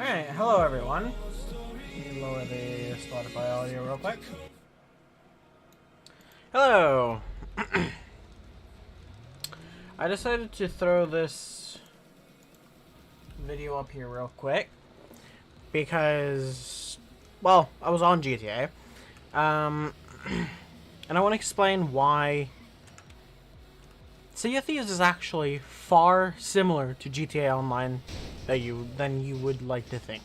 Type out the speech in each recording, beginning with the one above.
Alright, hello everyone. Let me lower the Spotify audio real quick. Hello! I decided to throw this video up here real quick because, well, I was on GTA. And I want to explain why Sea of Thieves is actually far similar to GTA Online than you would like to think.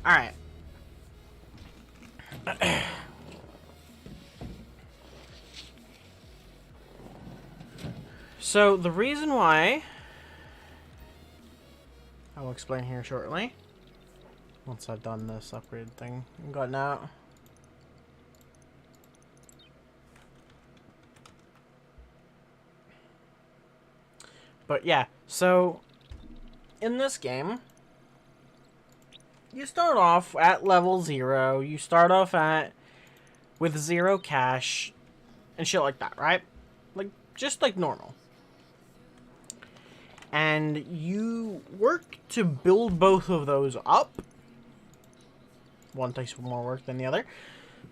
Alright. So, the reason why I will explain here shortly. Once I've done this upgrade thing and gotten out. But yeah, so in this game, you start off at level 0. You start off with 0 cash and shit like that, right? Like, just like normal. And you work to build both of those up. One takes more work than the other,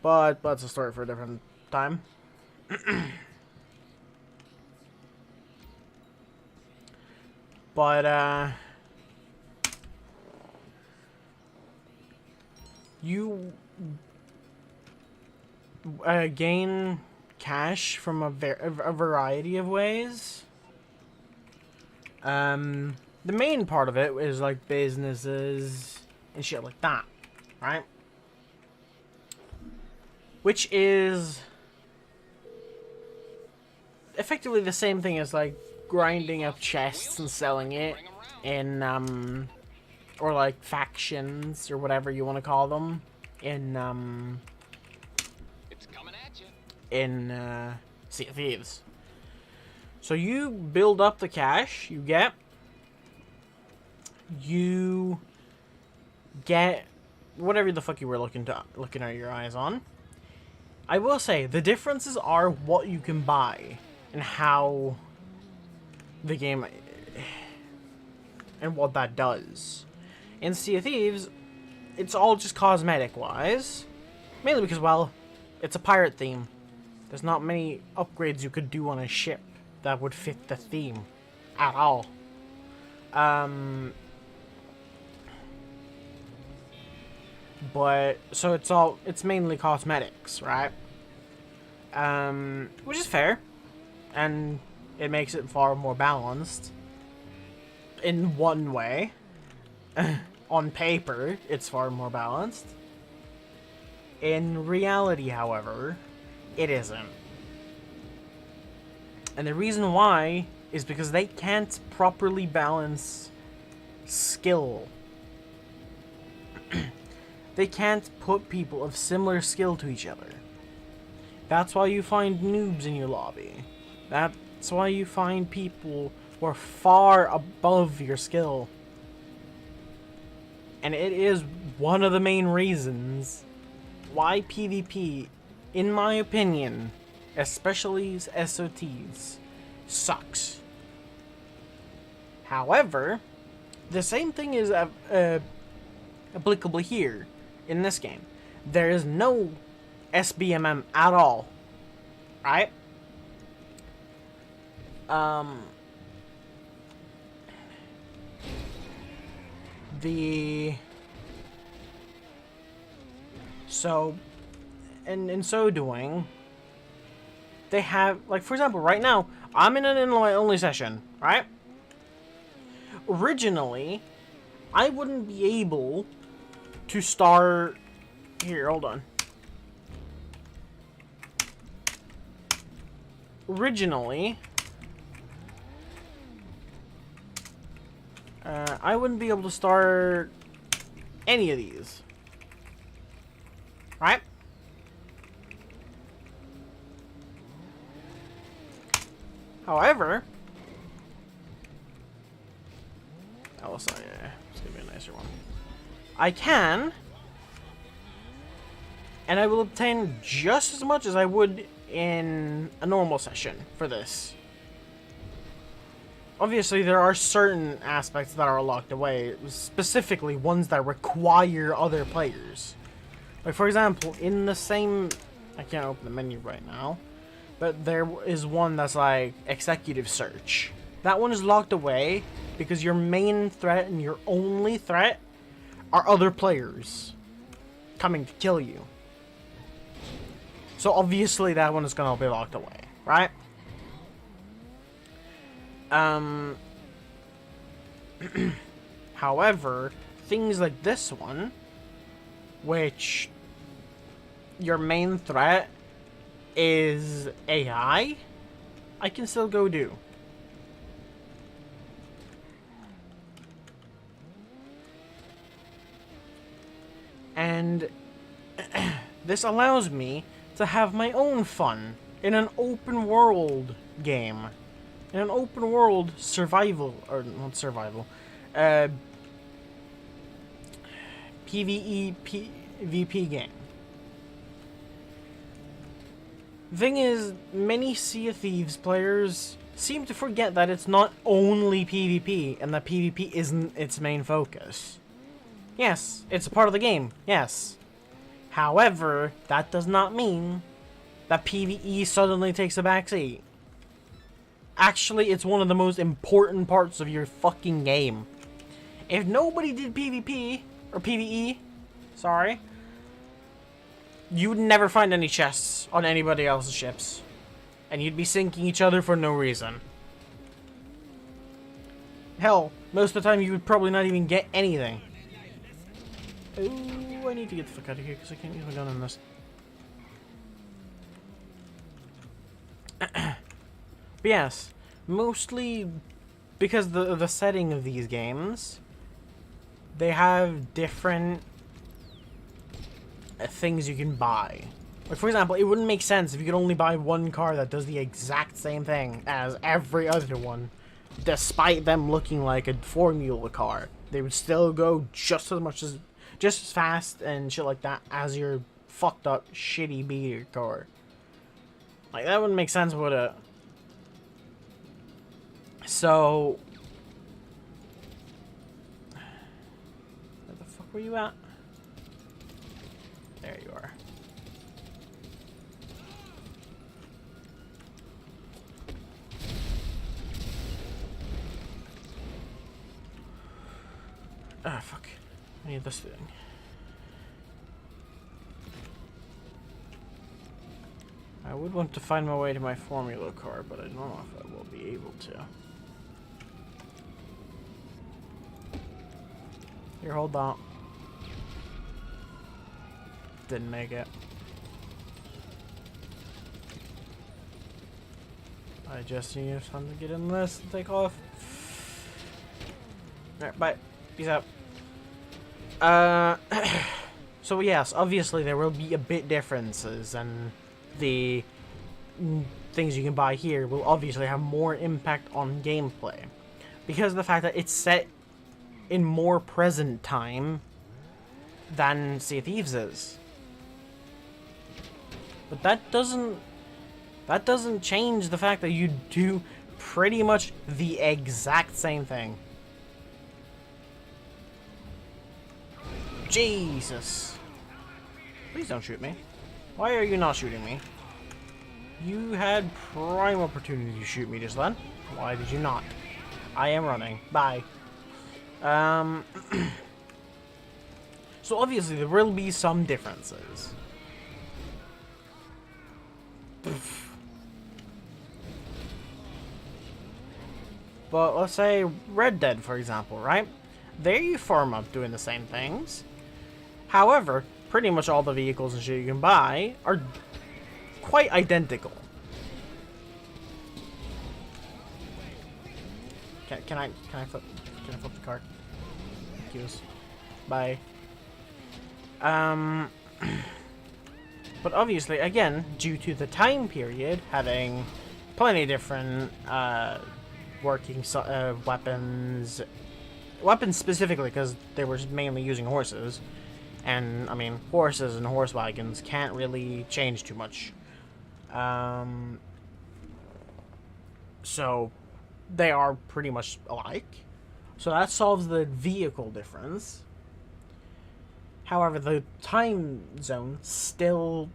but that's a story for a different time. But you gain cash from a variety of ways. The main part of it is like businesses and shit like that, right? Which is effectively the same thing as like grinding up chests and selling it in or like factions or whatever you want to call them in It's coming at you. in Sea of Thieves. So you build up the cash you get whatever the fuck you were looking at your eyes on. I will say the differences are what you can buy and how the game and what that does. In Sea of Thieves, it's all just cosmetic wise, mainly because, well, it's a pirate theme. There's not many upgrades you could do on a ship that would fit the theme at all. But so it's mainly cosmetics, right? Which is fair, and it makes it far more balanced in one way. On paper, it's far more balanced. In reality, however, it isn't. And the reason why is because they can't properly balance skill. They can't put people of similar skill to each other. That's why you find noobs in your lobby. That's why you find people who are far above your skill. And it is one of the main reasons why PvP, in my opinion, especially SOTs, sucks. However, the same thing is applicable here in this game. There is no SBMM at all, right? So in so doing, they have, like, for example, right now I'm in an invite only session, right? Originally, I wouldn't be able to start here. Hold on. Originally, I wouldn't be able to start any of these, right? However, oh, sorry, yeah, it's gonna be a nicer one. I can, and I will obtain just as much as I would in a normal session for this. obviously there are certain aspects that are locked away, specifically ones that require other players. Like, for example, in the same... I can't open the menu right now, but there is one that's like executive search. That one is locked away because your main threat and your only threat are other players coming to kill you. So obviously that one is going to be locked away, right? However, things like this one, which your main threat is AI, I can still go do. And this allows me to have my own fun in an open world game. In an open world survival, or not survival, PvE PvP game. Thing is, many Sea of Thieves players seem to forget that it's not only PvP, and that PvP isn't its main focus. Yes, it's a part of the game, yes. However, that does not mean that PvE suddenly takes a backseat. Actually, it's one of the most important parts of your fucking game. If nobody did PvP, or PvE, sorry, you would never find any chests on anybody else's ships. And you'd be sinking each other for no reason. Hell, most of the time you would probably not even get anything. Ooh, I need to get the fuck out of here because I can't use my gun on this. But yes, mostly because the setting of these games, they have different things you can buy. Like, for example, it wouldn't make sense if you could only buy one car that does the exact same thing as every other one, despite them looking like a formula car. They would still go just as fast and shit like that as your fucked up shitty beater car. Like, that wouldn't make sense, would it? So, where the fuck were you at? There you are. Ah, fuck. I need this thing. I would want to find my way to my formula car, but I don't know if I will be able to. Here, hold on. Didn't make it. I just need time to get in this and take off. Alright, bye. Peace out. So yes, obviously there will be a bit differences, and the things you can buy here will obviously have more impact on gameplay. Because of the fact that it's set in more present time than Sea of Thieves is. But that doesn't change the fact that you do pretty much the exact same thing. Jesus. Please don't shoot me. Why are you not shooting me? You had prime opportunity to shoot me just then. Why did you not? I am running. Bye. So obviously there will be some differences. But let's say Red Dead, for example, right? There you farm up doing the same things. However, pretty much all the vehicles and shit you can buy are quite identical. Can I flip the car? Thank you. Bye. But obviously, again, due to the time period having plenty of different working weapons specifically, because they were mainly using horses, and I mean horses and horse wagons can't really change too much. So they are pretty much alike. So that solves the vehicle difference. However, the time zone still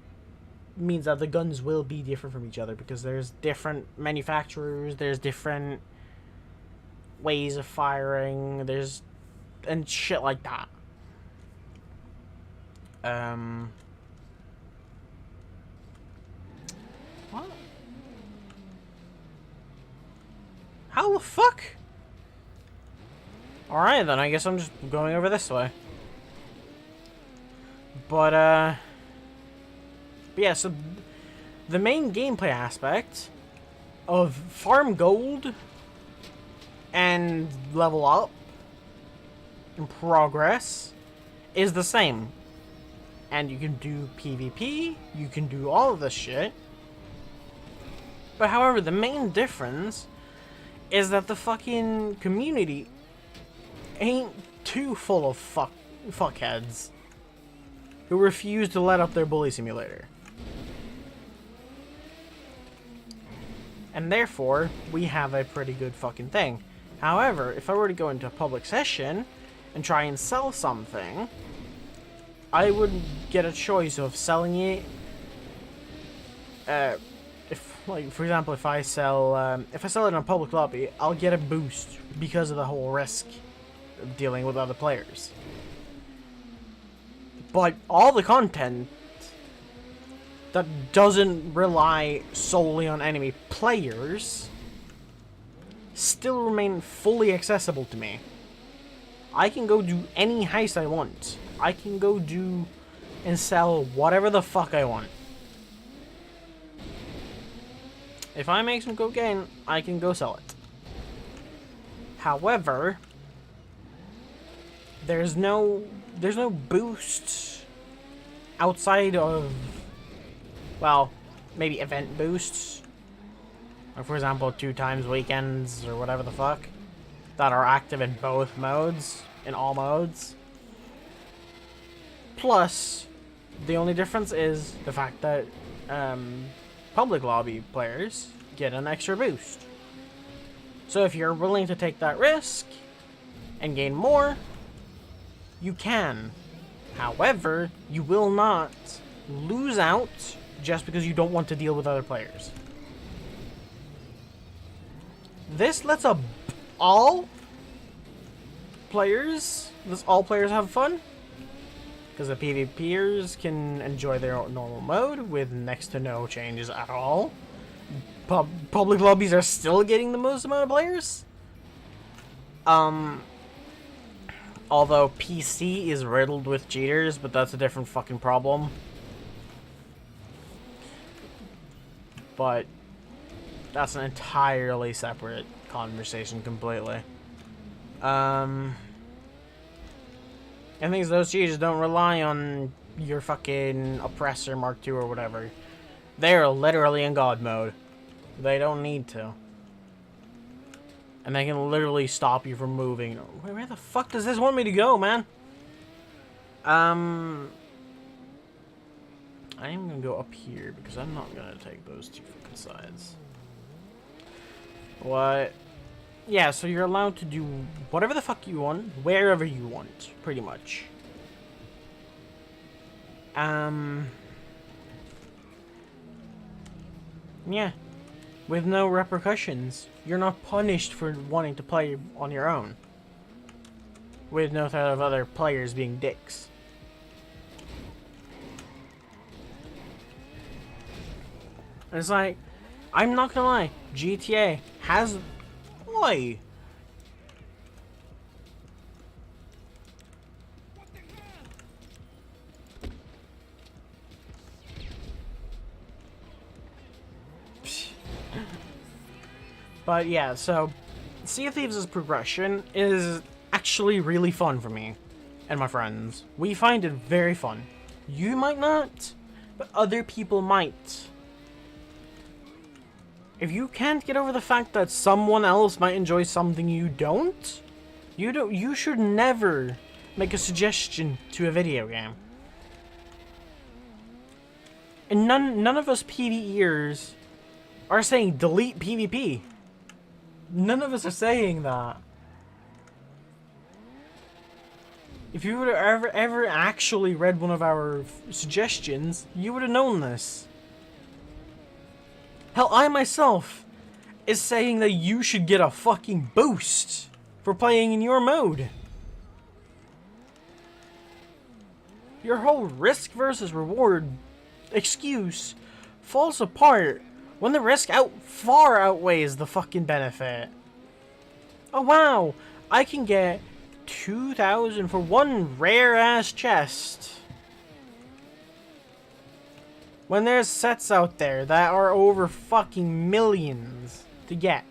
means that the guns will be different from each other because there's different manufacturers, there's different ways of firing, there's and shit like that. What? How the fuck? Alright then, I guess I'm just going over this way. But yeah, so the main gameplay aspect of farm gold and level up and progress is the same. And you can do PvP, you can do all of this shit. But however, the main difference is that the fucking community ain't too full of fuckheads who refuse to let up their bully simulator. And therefore, we have a pretty good fucking thing. However, if I were to go into a public session and try and sell something, I would get a choice of selling it. If, like, for example, if I sell it in a public lobby, I'll get a boost because of the whole risk of dealing with other players. But all the content that doesn't rely solely on enemy players still remain fully accessible to me. I can go do any heist I want. I can go do and sell whatever the fuck I want. If I make some cocaine, I can go sell it. However, there's no boost outside of, well, maybe event boosts. Or for example, 2 times weekends or whatever the fuck that are active in both modes, in all modes. Plus, the only difference is the fact that public lobby players get an extra boost. So if you're willing to take that risk and gain more, you can. However, you will not lose out just because you don't want to deal with other players. This lets all players have fun. Because the PvPers can enjoy their normal mode with next to no changes at all. Public lobbies are still getting the most amount of players. Although PC is riddled with cheaters, but that's a different fucking problem. But that's an entirely separate conversation completely. And things, those cheaters don't rely on your fucking oppressor Mark II or whatever. They're literally in God mode. They don't need to. And they can literally stop you from moving. Where the fuck does this want me to go, man? I'm gonna go up here because I'm not gonna take those 2 fucking sides. What? Yeah, so you're allowed to do whatever the fuck you want, wherever you want, pretty much. Yeah. With no repercussions. You're not punished for wanting to play on your own. With no threat of other players being dicks. And it's like, I'm not gonna lie, GTA has... Why? But yeah, so Sea of Thieves' progression is actually really fun for me and my friends. We find it very fun. You might not, but other people might. If you can't get over the fact that someone else might enjoy something you don't, you should never make a suggestion to a video game. And none of us PvEers are saying delete PvP. None of us are saying that. If you would have ever actually read one of our suggestions, you would have known this. Hell, I myself is saying that you should get a fucking boost for playing in your mode. Your whole risk versus reward excuse falls apart when the risk far outweighs the fucking benefit. Oh wow, I can get 2,000 for one rare ass chest. When there's sets out there that are over fucking millions to get.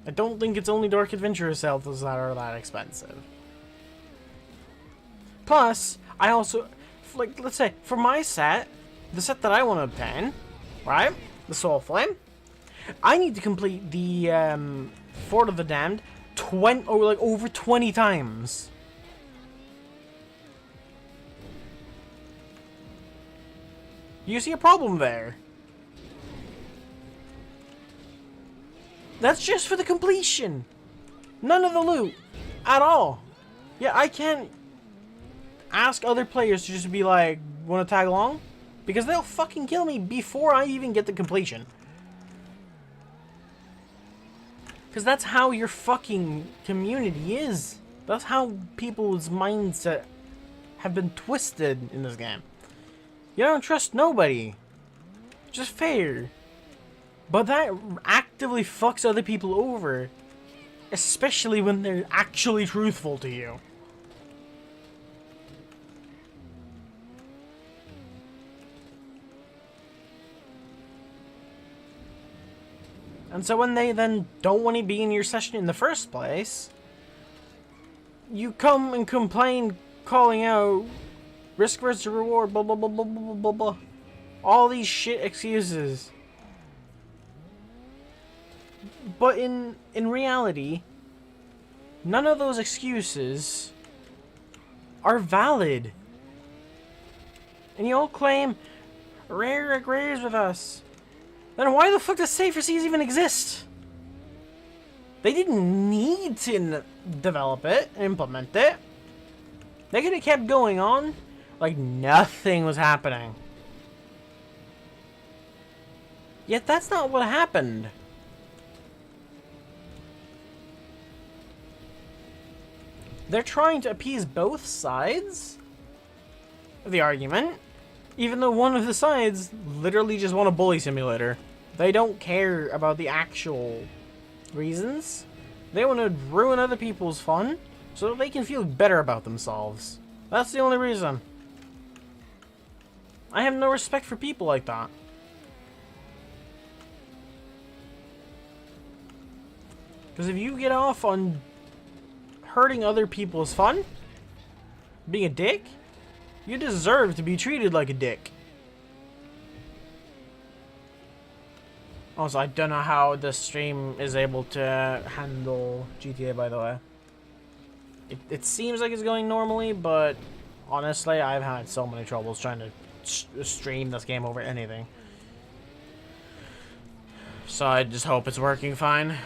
I don't think it's only Dark Adventurer sales that are that expensive. Plus, I also, like, let's say, for my set, the set that I want to obtain, right? The Soul Flame. I need to complete the Fort of the Damned over 20 times. You see a problem there? That's just for the completion. None of the loot. At all. Yeah, I can't ask other players to just be like, wanna tag along? Because they'll fucking kill me before I even get the completion. Because that's how your fucking community is. That's how people's mindset have been twisted in this game. You don't trust nobody. Just fair. But that actively fucks other people over. Especially when they're actually truthful to you. And so when they then don't want to be in your session in the first place, you come and complain, calling out risk versus reward, blah blah blah blah blah blah blah. All these shit excuses. But in reality, none of those excuses are valid. And you all claim Rare agrees with us. Then why the fuck does Safer Seas even exist? They didn't need to develop it, implement it. They could have kept going on like nothing was happening. Yet that's not what happened. They're trying to appease both sides of the argument, even though one of the sides literally just want a bully simulator. They don't care about the actual reasons. They want to ruin other people's fun so that they can feel better about themselves. That's the only reason. I have no respect for people like that. Because if you get off on hurting other people's fun, being a dick, you deserve to be treated like a dick. Also, I don't know how the stream is able to handle GTA, by the way. It seems like it's going normally, but honestly, I've had so many troubles trying to stream this game over anything. So I just hope it's working fine.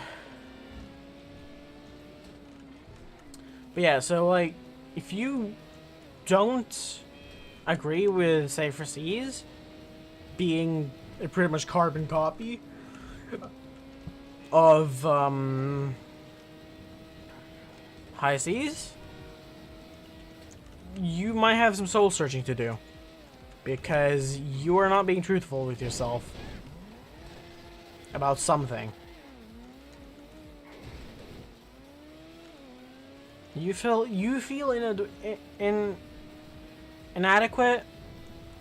But yeah, so like, if you don't agree with Safer Seas being a pretty much carbon copy of High Seas, you might have some soul searching to do, because you are not being truthful with yourself about something. You feel inadequate,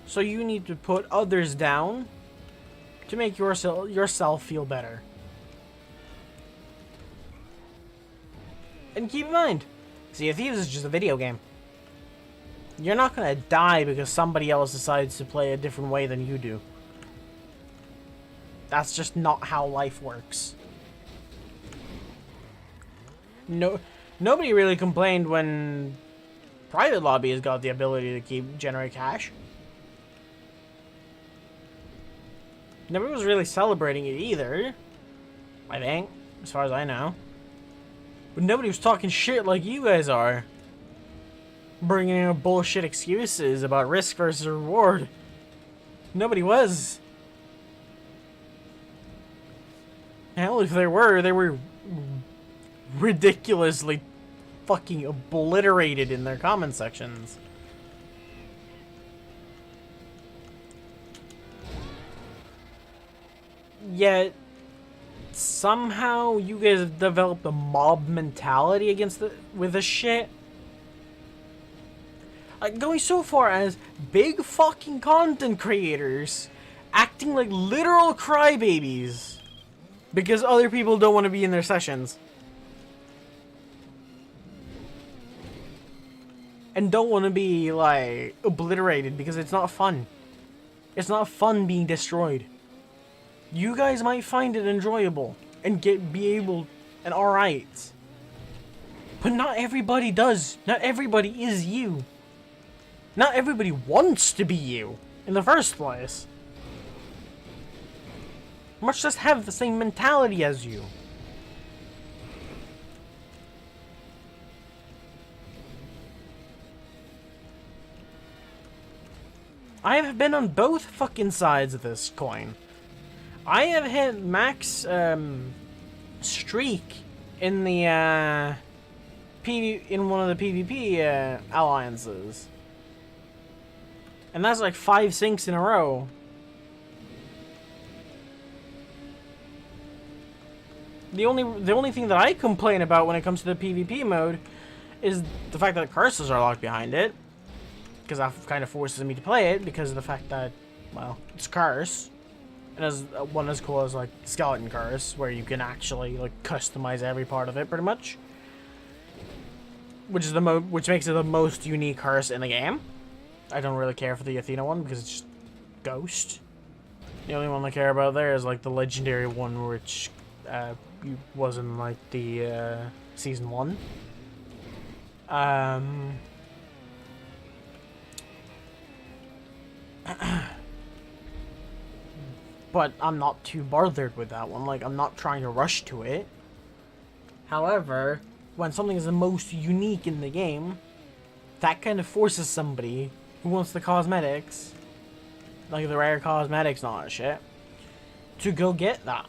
so you need to put others down to make yourself feel better. And keep in mind, Sea of Thieves is just a video game. You're not gonna die because somebody else decides to play a different way than you do. That's just not how life works. Nobody really complained when private lobbies got the ability to generate cash. Nobody was really celebrating it either. I think, as far as I know. But nobody was talking shit like you guys are. Bringing in bullshit excuses about risk versus reward. Nobody was. Hell, if they were ridiculously fucking obliterated in their comment sections. Yet, somehow you guys have developed a mob mentality with this shit. Like, going so far as big fucking content creators acting like literal crybabies because other people don't want to be in their sessions. And don't want to be, like, obliterated because it's not fun. It's not fun being destroyed. You guys might find it enjoyable and and alright. But not everybody does. Not everybody is you. Not everybody wants to be you in the first place. Much less have the same mentality as you. I have been on both fucking sides of this coin. I have hit max streak in the in one of the PvP alliances. And that's like 5 sinks in a row. The only thing that I complain about when it comes to the PvP mode is the fact that curses are locked behind it. Because that kind of forces me to play it because of the fact that, well, it's curse. And as one as cool as like skeleton curse, where you can actually like customize every part of it pretty much. Which makes it the most unique curse in the game. I don't really care for the Athena one because it's just ghost. The only one I care about there is like the legendary one, which was in like the season 1. But I'm not too bothered with that one. Like, I'm not trying to rush to it. However, when something is the most unique in the game, that kind of forces somebody who wants the cosmetics, like the rare cosmetics and all that shit, to go get that.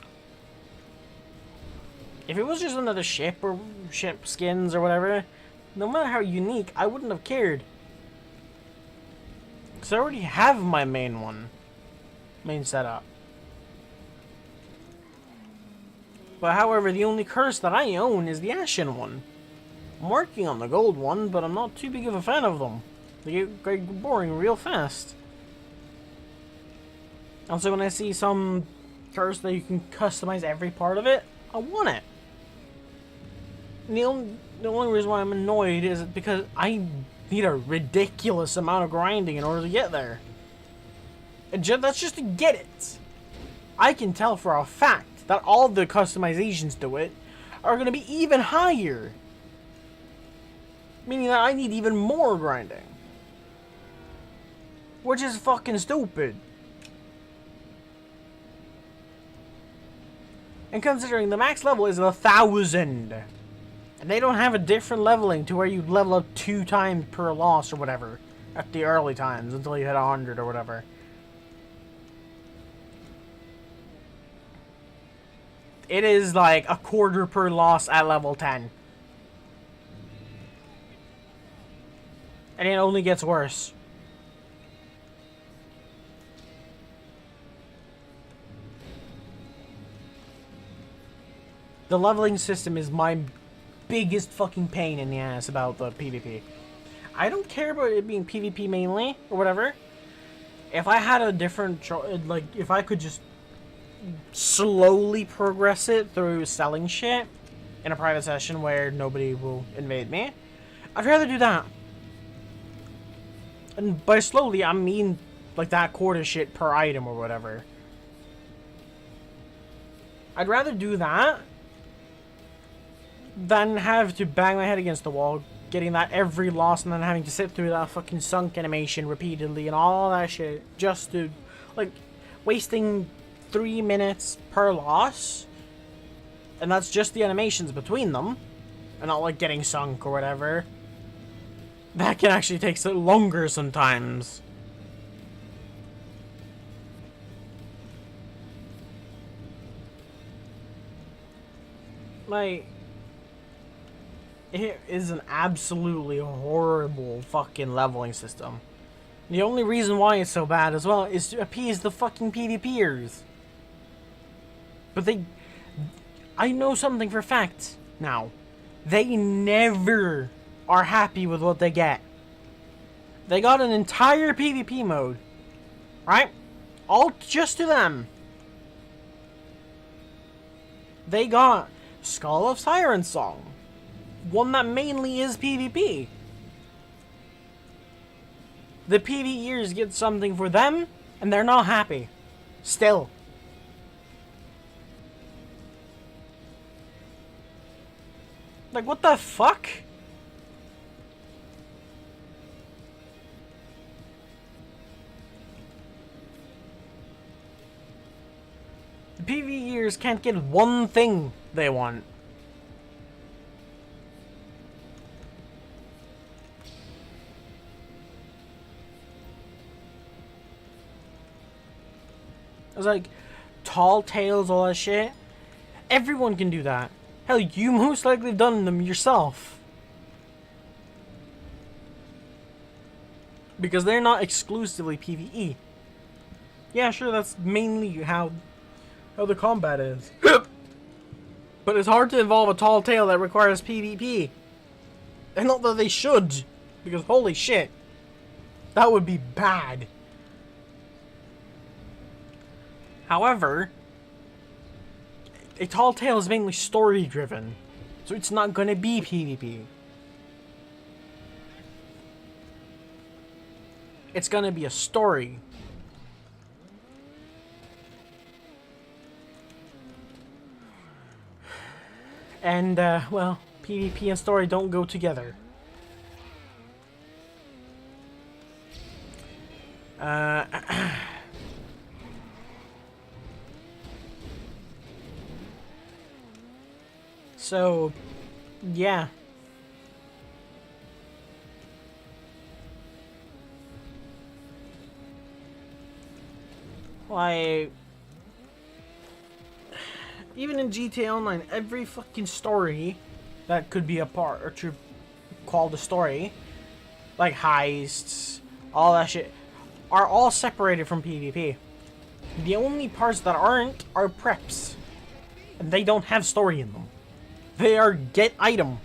If it was just another ship or ship skins or whatever, no matter how unique, I wouldn't have cared. Because I already have my main setup. But however, the only curse that I own is the Ashen one. I'm working on the gold one, but I'm not too big of a fan of them. They get boring real fast. Also, when I see some curse that you can customize every part of it, I want it. And the only reason why I'm annoyed is because I need a ridiculous amount of grinding in order to get there. And that's just to get it. I can tell for a fact that all the customizations to it are going to be even higher. Meaning that I need even more grinding. Which is fucking stupid. And considering the max level is 1,000. And they don't have a different leveling to where you level up 2 times per loss or whatever. At the early times until you hit 100 or whatever. It is like a quarter per loss at level 10. And it only gets worse. The leveling system is my biggest fucking pain in the ass about the PvP. I don't care about it being PvP mainly, or whatever. If I had a different like, if I could just slowly progress it through selling shit in a private session where nobody will invade me, I'd rather do that. And by slowly, I mean like that quarter shit per item or whatever. I'd rather do that than have to bang my head against the wall, getting that every loss and then having to sit through that fucking sunk animation repeatedly and all that shit just to, like, wasting 3 minutes per loss And that's just the animations between them. And not like getting sunk or whatever. That can actually take longer sometimes. Like, it is an absolutely horrible fucking leveling system. The only reason why it's so bad as well is to appease the fucking PvPers. But I know something for a fact now. They never are happy with what they get. They got an entire PvP mode, right? All just to them. They got Skull of Siren Song, one that mainly is PvP. The PvEers get something for them, and they're not happy. Still. Like, what the fuck? The PvEers can't get one thing they want. It's like tall tales, all that shit. Everyone can do that. Hell, you most likely have done them yourself. Because they're not exclusively PvE. Yeah, sure, that's mainly how the combat is. But it's hard to evolve a tall tale that requires PvP. And not that they should. Because holy shit. That would be bad. However, a tall tale is mainly story driven. So it's not gonna be PvP. It's gonna be a story. And, well, PvP and story don't go together. So, yeah. Like, even in GTA Online, every fucking story that could be a part or to call the story, like heists, all that shit, are all separated from PvP. The only parts that aren't are preps, and they don't have story in them. They are get item.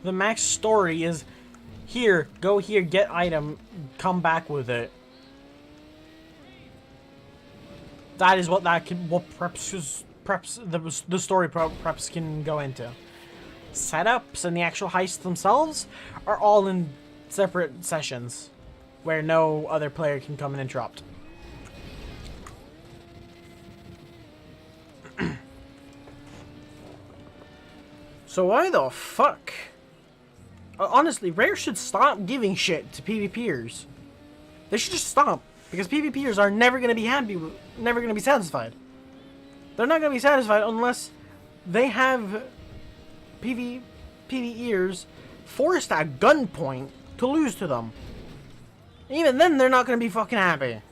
The max story is here, go here, get item, come back with it. That is what the story preps can go into. Setups and the actual heists themselves are all in separate sessions where no other player can come and interrupt. So why the fuck? Honestly, Rare should stop giving shit to PvPers. They should just stop. Because PvPers are never going to be happy, never going to be satisfied. They're not going to be satisfied unless they have PvEers forced at gunpoint to lose to them. Even then, they're not going to be fucking happy.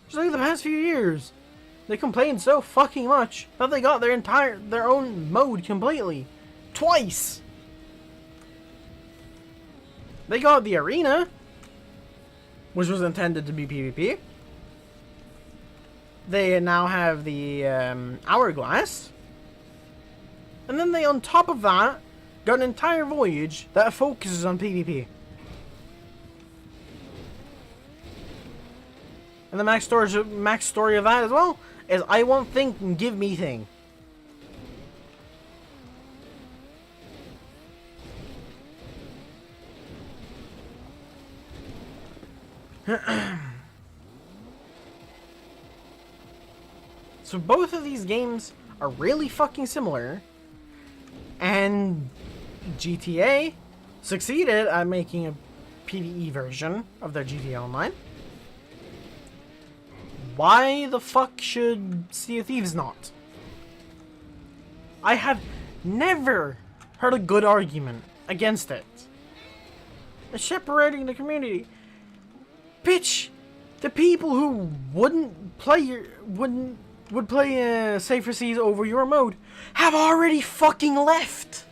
Just like the past few years. They complained so fucking much that they got their own mode completely. Twice! They got the arena, which was intended to be PvP. They now have the hourglass. And then they, on top of that, got an entire voyage that focuses on PvP. And the max story of that as well is I want thing and give me thing. So both of these games are really fucking similar, and GTA succeeded at making a PvE version of their GTA Online, Why the fuck should Sea of Thieves not? I have never heard a good argument against it. It's separating the community. Bitch, the people who would play Safer Seas over your mode have already fucking left.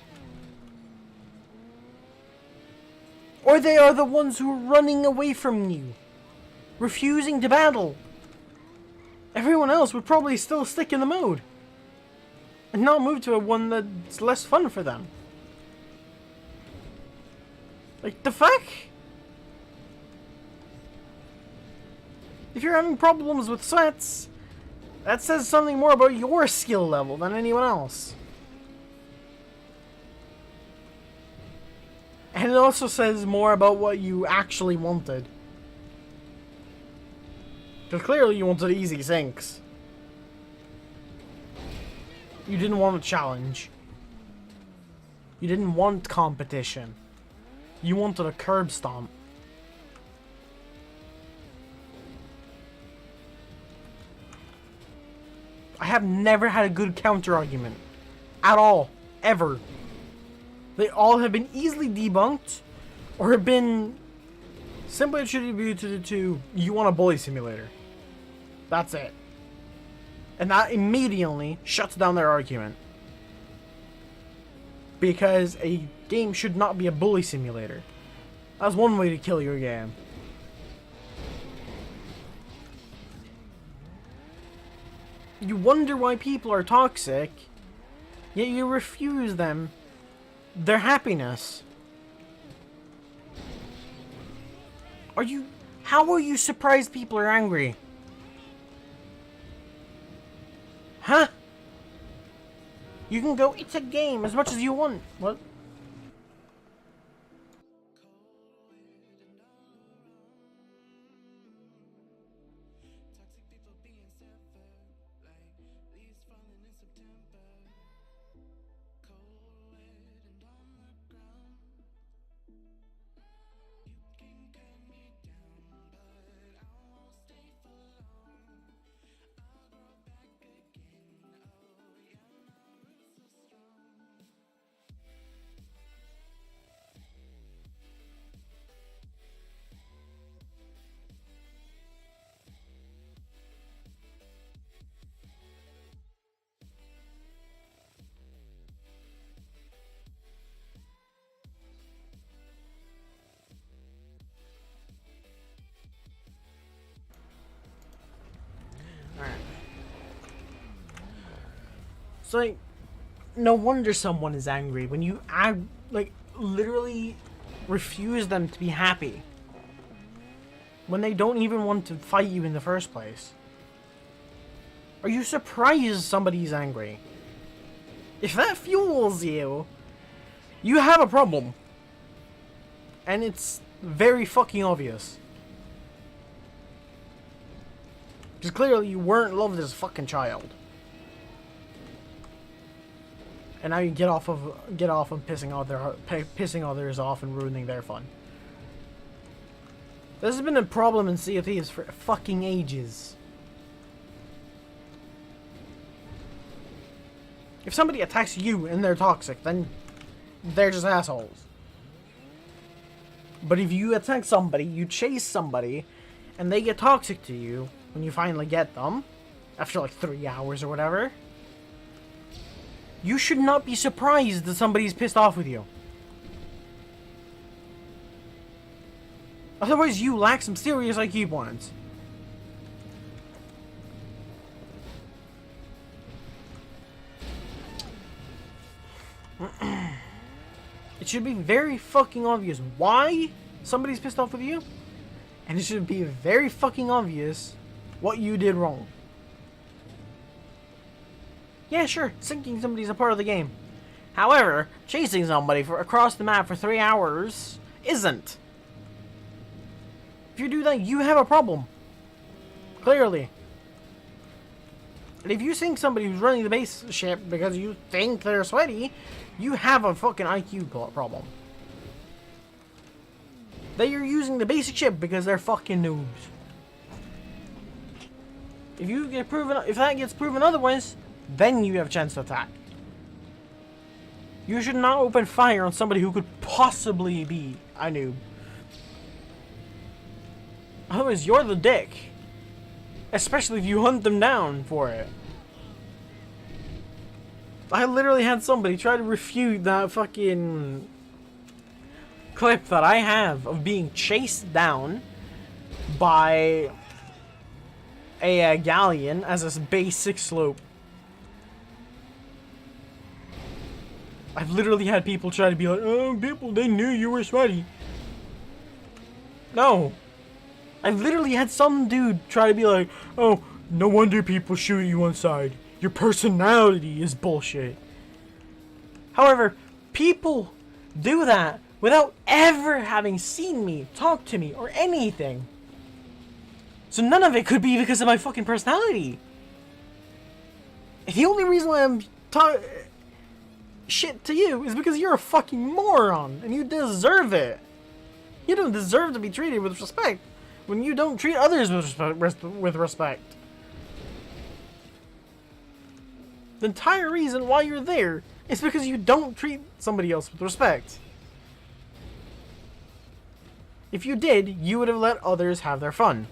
Or they are the ones who are running away from you, refusing to battle. Everyone else would probably still stick in the mode and not move to a one that's less fun for them. Like, the fuck? If you're having problems with sweats, that says something more about your skill level than anyone else. And it also says more about what you actually wanted. Because clearly you wanted easy sinks. You didn't want a challenge. You didn't want competition. You wanted a curb stomp. I have never had a good counter argument. At all. Ever. They all have been easily debunked, or have been simply attributed to you want a bully simulator. That's it. And that immediately shuts down their argument. Because a game should not be a bully simulator. That's one way to kill your game. You wonder why people are toxic, yet you refuse them their happiness. How are you surprised people are angry? Huh? You can go, it's a game, as much as you want. What? So, like, no wonder someone is angry when you literally refuse them to be happy. When they don't even want to fight you in the first place. Are you surprised somebody's angry? If that fuels you, you have a problem. And it's very fucking obvious. Because clearly you weren't loved as a fucking child. And now you get off of pissing others off and ruining their fun. This has been a problem in Sea of Thieves for fucking ages. If somebody attacks you and they're toxic, then they're just assholes. But if you attack somebody, you chase somebody, and they get toxic to you when you finally get them, after like 3 hours or whatever, you should not be surprised that somebody's pissed off with you. Otherwise, you lack some serious IQ points. It should be very fucking obvious why somebody's pissed off with you, and it should be very fucking obvious what you did wrong. Yeah, sure, sinking somebody's a part of the game. However, chasing somebody across the map for 3 hours isn't. If you do that, you have a problem. Clearly. And if you sink somebody who's running the base ship because you think they're sweaty, you have a fucking IQ problem. They are using the basic ship because they're fucking noobs. If that gets proven otherwise, then you have a chance to attack. You should not open fire on somebody who could possibly be a noob. Otherwise, you're the dick. Especially if you hunt them down for it. I literally had somebody try to refute that fucking clip that I have of being chased down by a galleon as a basic slope. I've literally had people try to be like, oh, people, they knew you were sweaty. No. I've literally had some dude try to be like, oh, no wonder people shoot you on side. Your personality is bullshit. However, people do that without ever having seen me, talk to me, or anything. So none of it could be because of my fucking personality. The only reason why I'm shit to you is because you're a fucking moron and you deserve it. You don't deserve to be treated with respect when you don't treat others with respect. The entire reason why you're there is because you don't treat somebody else with respect. If you did, you would have let others have their fun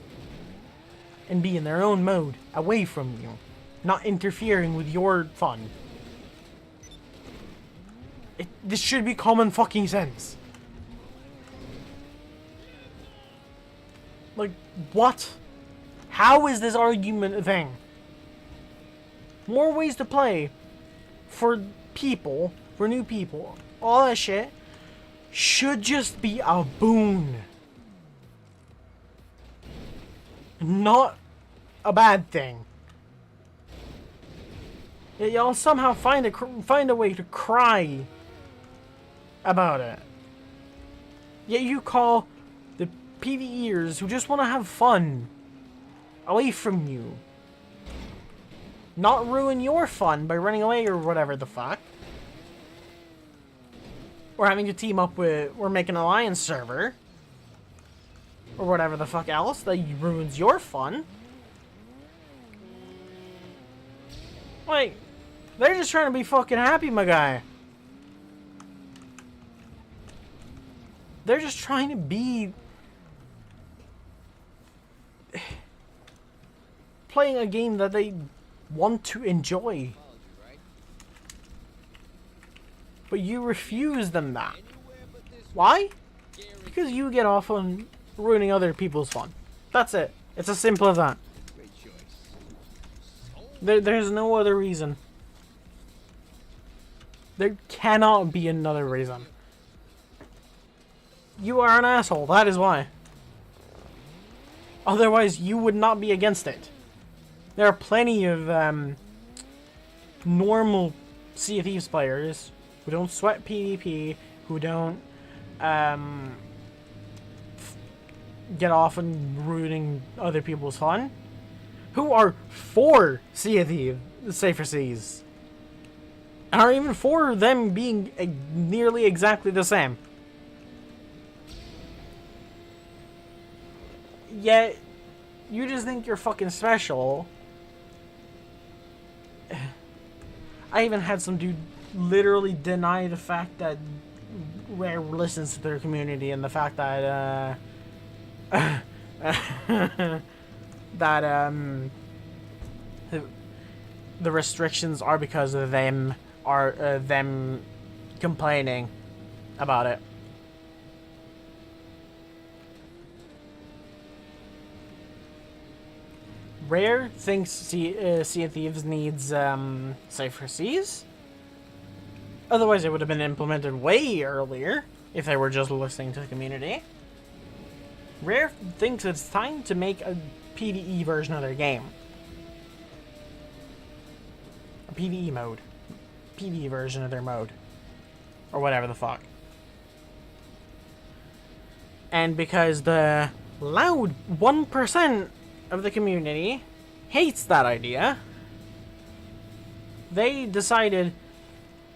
and be in their own mode, away from you, not interfering with your fun. This should be common fucking sense. Like, what? How is this argument a thing? More ways to play for people, for new people, all that shit should just be a boon. Not a bad thing. Yet y'all somehow find a way to cry about it. Yet you call the PvEers who just want to have fun away from you. Not ruin your fun by running away or whatever the fuck. Or having to team up with, or make an alliance server. Or whatever the fuck else that ruins your fun. Like, they're just trying to be fucking happy, my guy. They're just trying to be playing a game that they want to enjoy. But you refuse them that. Why? Because you get off on ruining other people's fun. That's it. It's as simple as that. There's no other reason. There cannot be another reason. You are an asshole, that is why. Otherwise, you would not be against it. There are plenty of normal Sea of Thieves players who don't sweat PvP, who don't get off on ruining other people's fun, who are for Sea of Thieves, Safer Seas, and are even for them being nearly exactly the same. Yet, you just think you're fucking special. I even had some dude literally deny the fact that Rare listens to their community and the fact that, the restrictions are because of them, them complaining about it. Rare thinks Sea of Thieves needs Safer Seas. Otherwise, it would have been implemented way earlier if they were just listening to the community. Rare thinks it's time to make a PvE version of their game. A PvE mode. PvE version of their mode. Or whatever the fuck. And because the loud 1% of the community hates that idea, they decided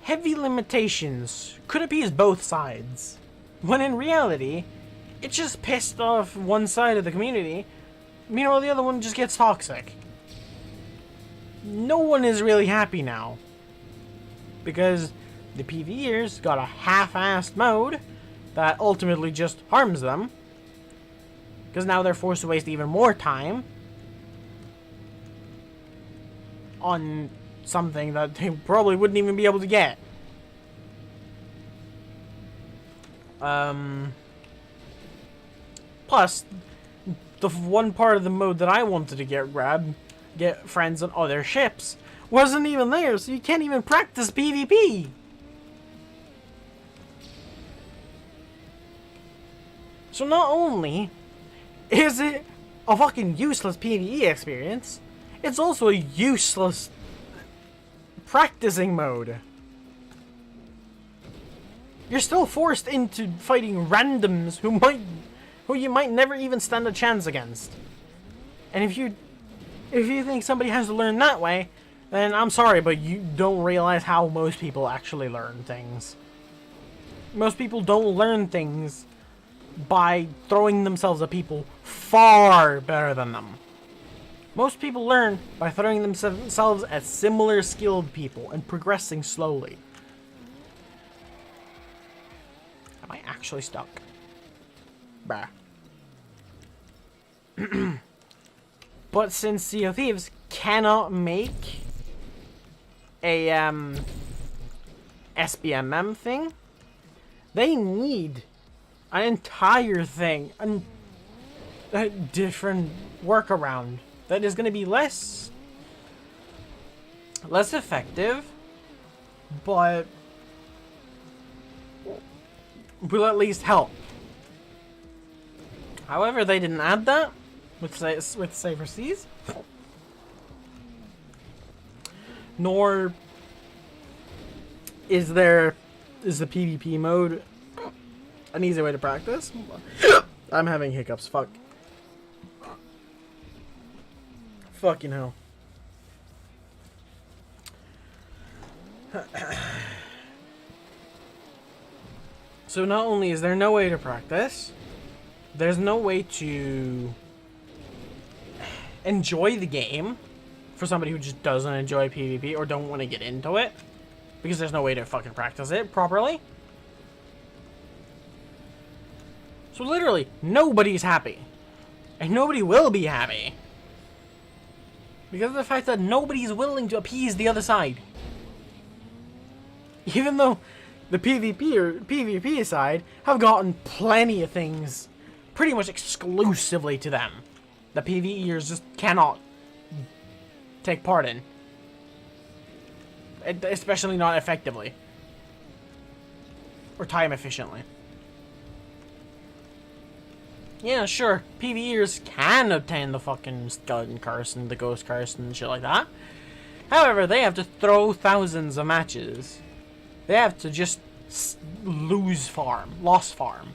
heavy limitations could appease both sides, when in reality it just pissed off one side of the community. Meanwhile, the other one just gets toxic. no one is really happy now. Because the PvEers got a half-assed mode that ultimately just harms them. Because now they're forced to waste even more time on something that they probably wouldn't even be able to get. Plus, the one part of the mode that I wanted to get friends on other ships, wasn't even there, so you can't even practice PvP. So not only is it a fucking useless PvE experience, it's also a useless practicing mode. You're still forced into fighting randoms who you might never even stand a chance against. And if you think somebody has to learn that way, then I'm sorry, but you don't realize how most people actually learn things. Most people don't learn things by throwing themselves at people far better than them. Most people learn by throwing themselves at similar skilled people and progressing slowly. Am I actually stuck? Bah. But since Sea of Thieves cannot make a SBMM thing, they need an entire thing, a different workaround that is going to be less effective, but will at least help. However, they didn't add that with Safer Seas, nor is the PvP mode an easy way to practice. I'm having hiccups. Fuck. Fucking hell. So not only is there no way to practice, there's no way to enjoy the game for somebody who just doesn't enjoy PvP or don't want to get into it, because there's no way to fucking practice it properly. So literally, nobody's happy. And nobody will be happy. Because of the fact that nobody's willing to appease the other side. Even though the PvP side have gotten plenty of things pretty much exclusively to them. The PvEers just cannot take part in. Especially not effectively. Or time efficiently. Yeah, sure, PvEers can obtain the fucking skeleton curse and the ghost curse and shit like that. However, they have to throw thousands of matches. They have to just lost farm.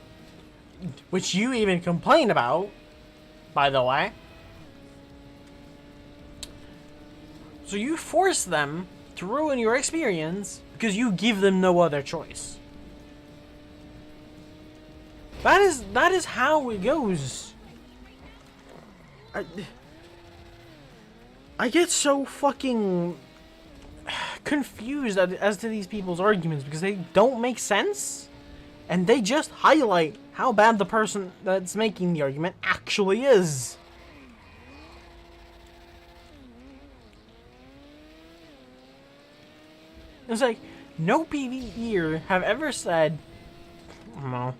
Which you even complain about, by the way. So you force them to ruin your experience because you give them no other choice. That is how it goes. I get so fucking confused as to these people's arguments because they don't make sense, and they just highlight how bad the person that's making the argument actually is. It's like, no PvEer have ever said, well,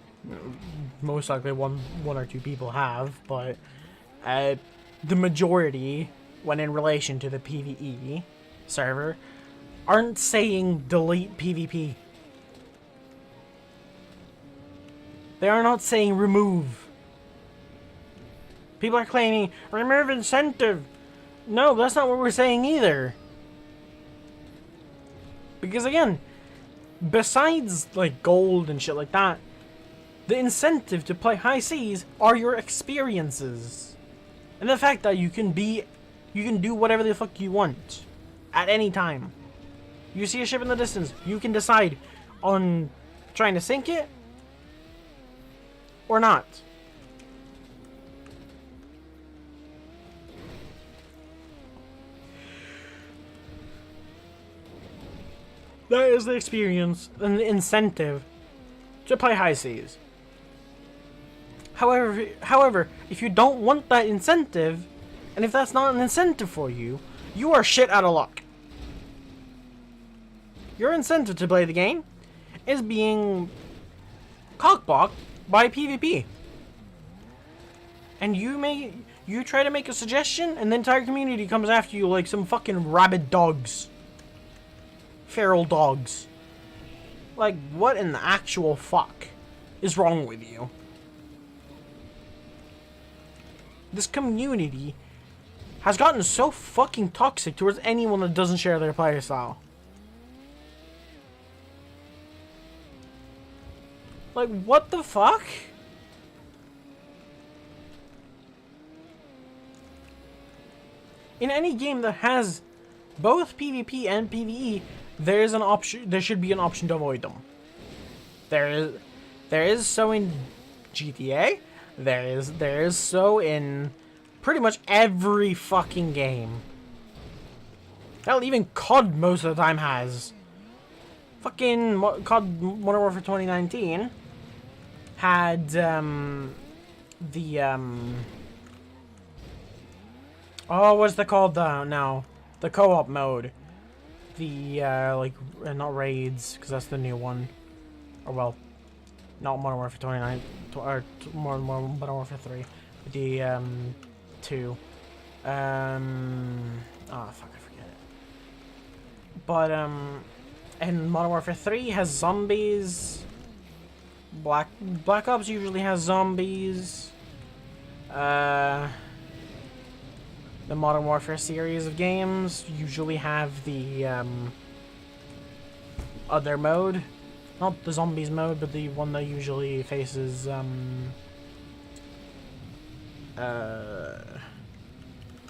most likely one or two people have, but the majority, when in relation to the PvE server, aren't saying delete PvP. They are not saying remove. People are claiming remove incentive. No, that's not what we're saying either. Because again, besides like gold and shit like that, the incentive to play high seas are your experiences. And the fact that you can do whatever the fuck you want at any time. You see a ship in the distance, you can decide on trying to sink it or not. That is the experience and the incentive to play high seas. However, if you don't want that incentive, and if that's not an incentive for you, you are shit out of luck. Your incentive to play the game is being cockblocked by PvP. And you try to make a suggestion, and the entire community comes after you like some fucking rabid dogs. Feral dogs. Like, what in the actual fuck is wrong with you? This community has gotten so fucking toxic towards anyone that doesn't share their playstyle. Like, what the fuck? In any game that has both PvP and PvE, there is an option. There should be an option to avoid them. There is so in GTA. There is so in pretty much every fucking game. Hell, even COD most of the time has. Fucking COD Modern Warfare 2019 had oh, what's that called now? The co-op mode. The like not raids, because that's the new one. Or well, not Modern Warfare 29 or Modern Warfare 3, but the 2. Oh fuck, I forget it. But and Modern Warfare 3 has zombies. Black Ops usually has zombies. The Modern Warfare series of games usually have the other mode. Not the zombies mode, but the one that usually faces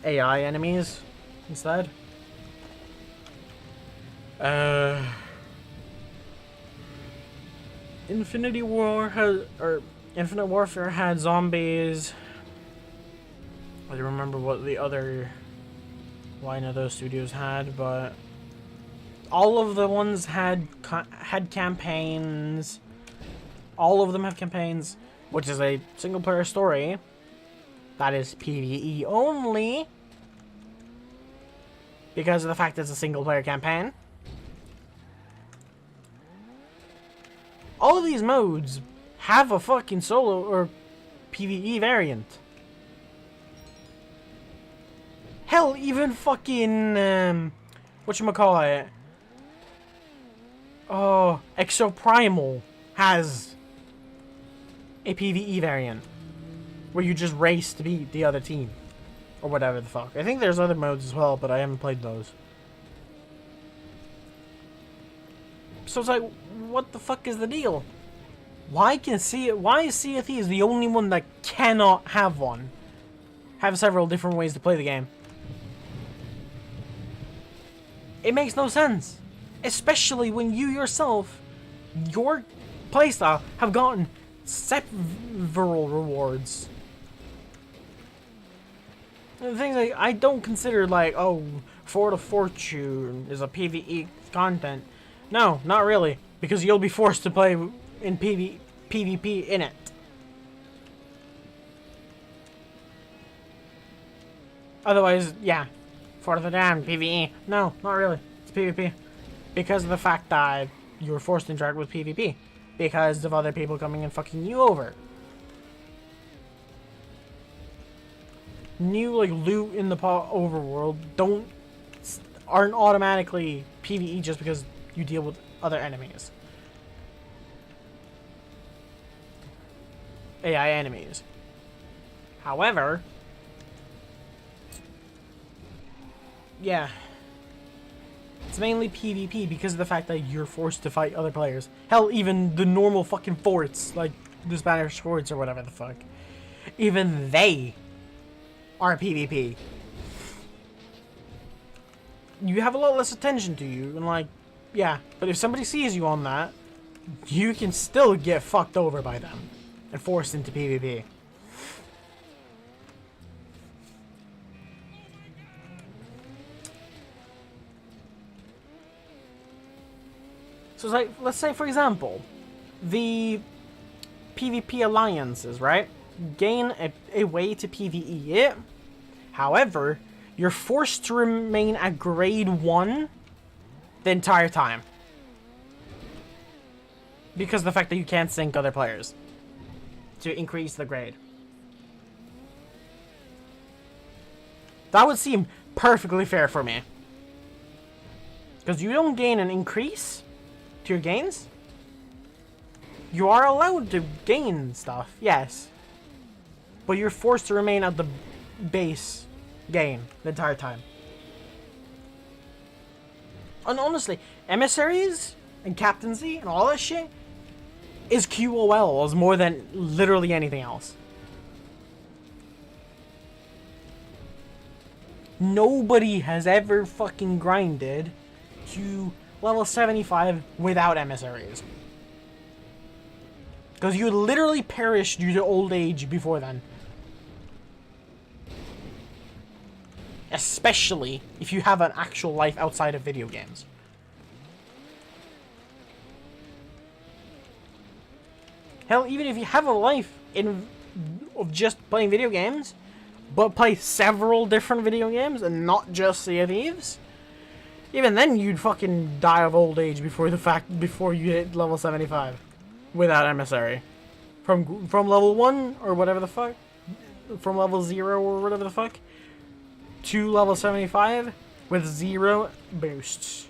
AI enemies instead. Infinite Warfare had zombies. I don't remember what the other line of those studios had, but all of the ones had campaigns. All of them have campaigns, which is a single player story that is PvE only because of the fact it's a single player campaign. All of these modes have a fucking solo or PvE variant. Hell, even fucking whatchamacallit? Oh, Exoprimal has a PvE variant where you just race to beat the other team or whatever the fuck. I think there's other modes as well, but I haven't played those. So it's like, what the fuck is the deal? Why is Sea of Thieves the only one that cannot have one? Have several different ways to play the game. It makes no sense. Especially when you yourself, your playstyle, have gotten several rewards. And the things like, I don't consider like, oh, Fort of Fortune is a PvE content. No, not really. Because you'll be forced to play in PvP in it. Otherwise, yeah. Fort of the Damned, PvE. No, not really. It's PvP. Because of the fact that you were forced to interact with PvP. Because of other people coming and fucking you over. New, like, loot in the overworld aren't automatically PvE just because you deal with other enemies. AI enemies. However, yeah, it's mainly PvP because of the fact that you're forced to fight other players. Hell, even the normal fucking forts, like the Spanish forts or whatever the fuck, even they are PvP. You have a lot less attention to you, and like, yeah, but if somebody sees you on that, you can still get fucked over by them and forced into PvP. So it's like, let's say for example, the PvP alliances, right? Gain a way to PvE it. However, you're forced to remain at grade 1 the entire time. Because of the fact that you can't sync other players to increase the grade. That would seem perfectly fair for me. Because you don't gain an increase to your gains. You are allowed to gain stuff, yes. But you're forced to remain at the base gain the entire time. And honestly, emissaries and captaincy and all that shit is QOLs more than literally anything else. Nobody has ever fucking grinded to level 75 without emissaries. Because you literally perish due to old age before then. Especially if you have an actual life outside of video games. Hell, even if you have a life of just playing video games, but play several different video games and not just Sea of Thieves, even then you'd fucking die of old age before you hit level 75 without emissary. From level 1 or whatever the fuck, from level 0 or whatever the fuck, to level 75 with 0 boosts.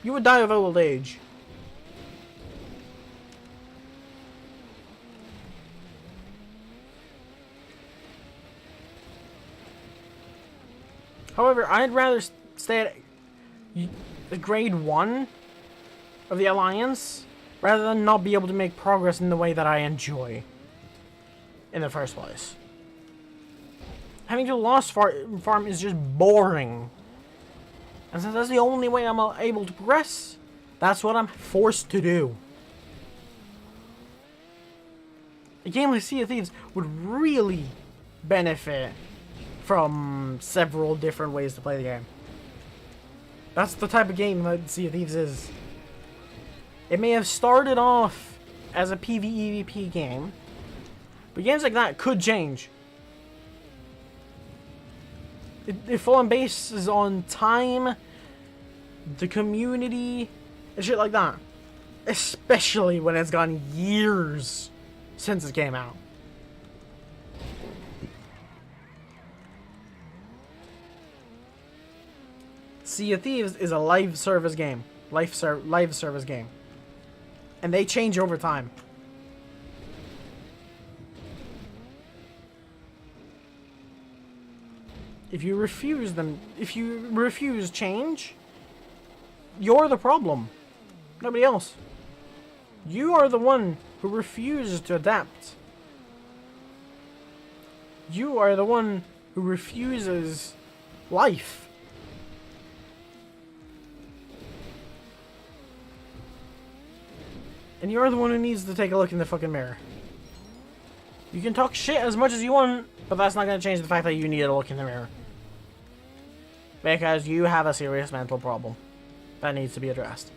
You would die of old age. However, I'd rather stay at grade 1 of the Alliance rather than not be able to make progress in the way that I enjoy in the first place. Having to Lost Farm is just boring. And since that's the only way I'm able to progress, that's what I'm forced to do. A game like Sea of Thieves would really benefit from several different ways to play the game. That's the type of game that Sea of Thieves is. It may have started off as a PvEvP game, but games like that could change. It full bases on time, the community, and shit like that. Especially when it's gone years since it came out. Sea of Thieves is a live service game. Live service game. And they change over time. If you refuse change, you're the problem. Nobody else. You are the one who refuses to adapt. You are the one who refuses life. And you're the one who needs to take a look in the fucking mirror. You can talk shit as much as you want, but that's not going to change the fact that you need to look in the mirror. Because you have a serious mental problem that needs to be addressed.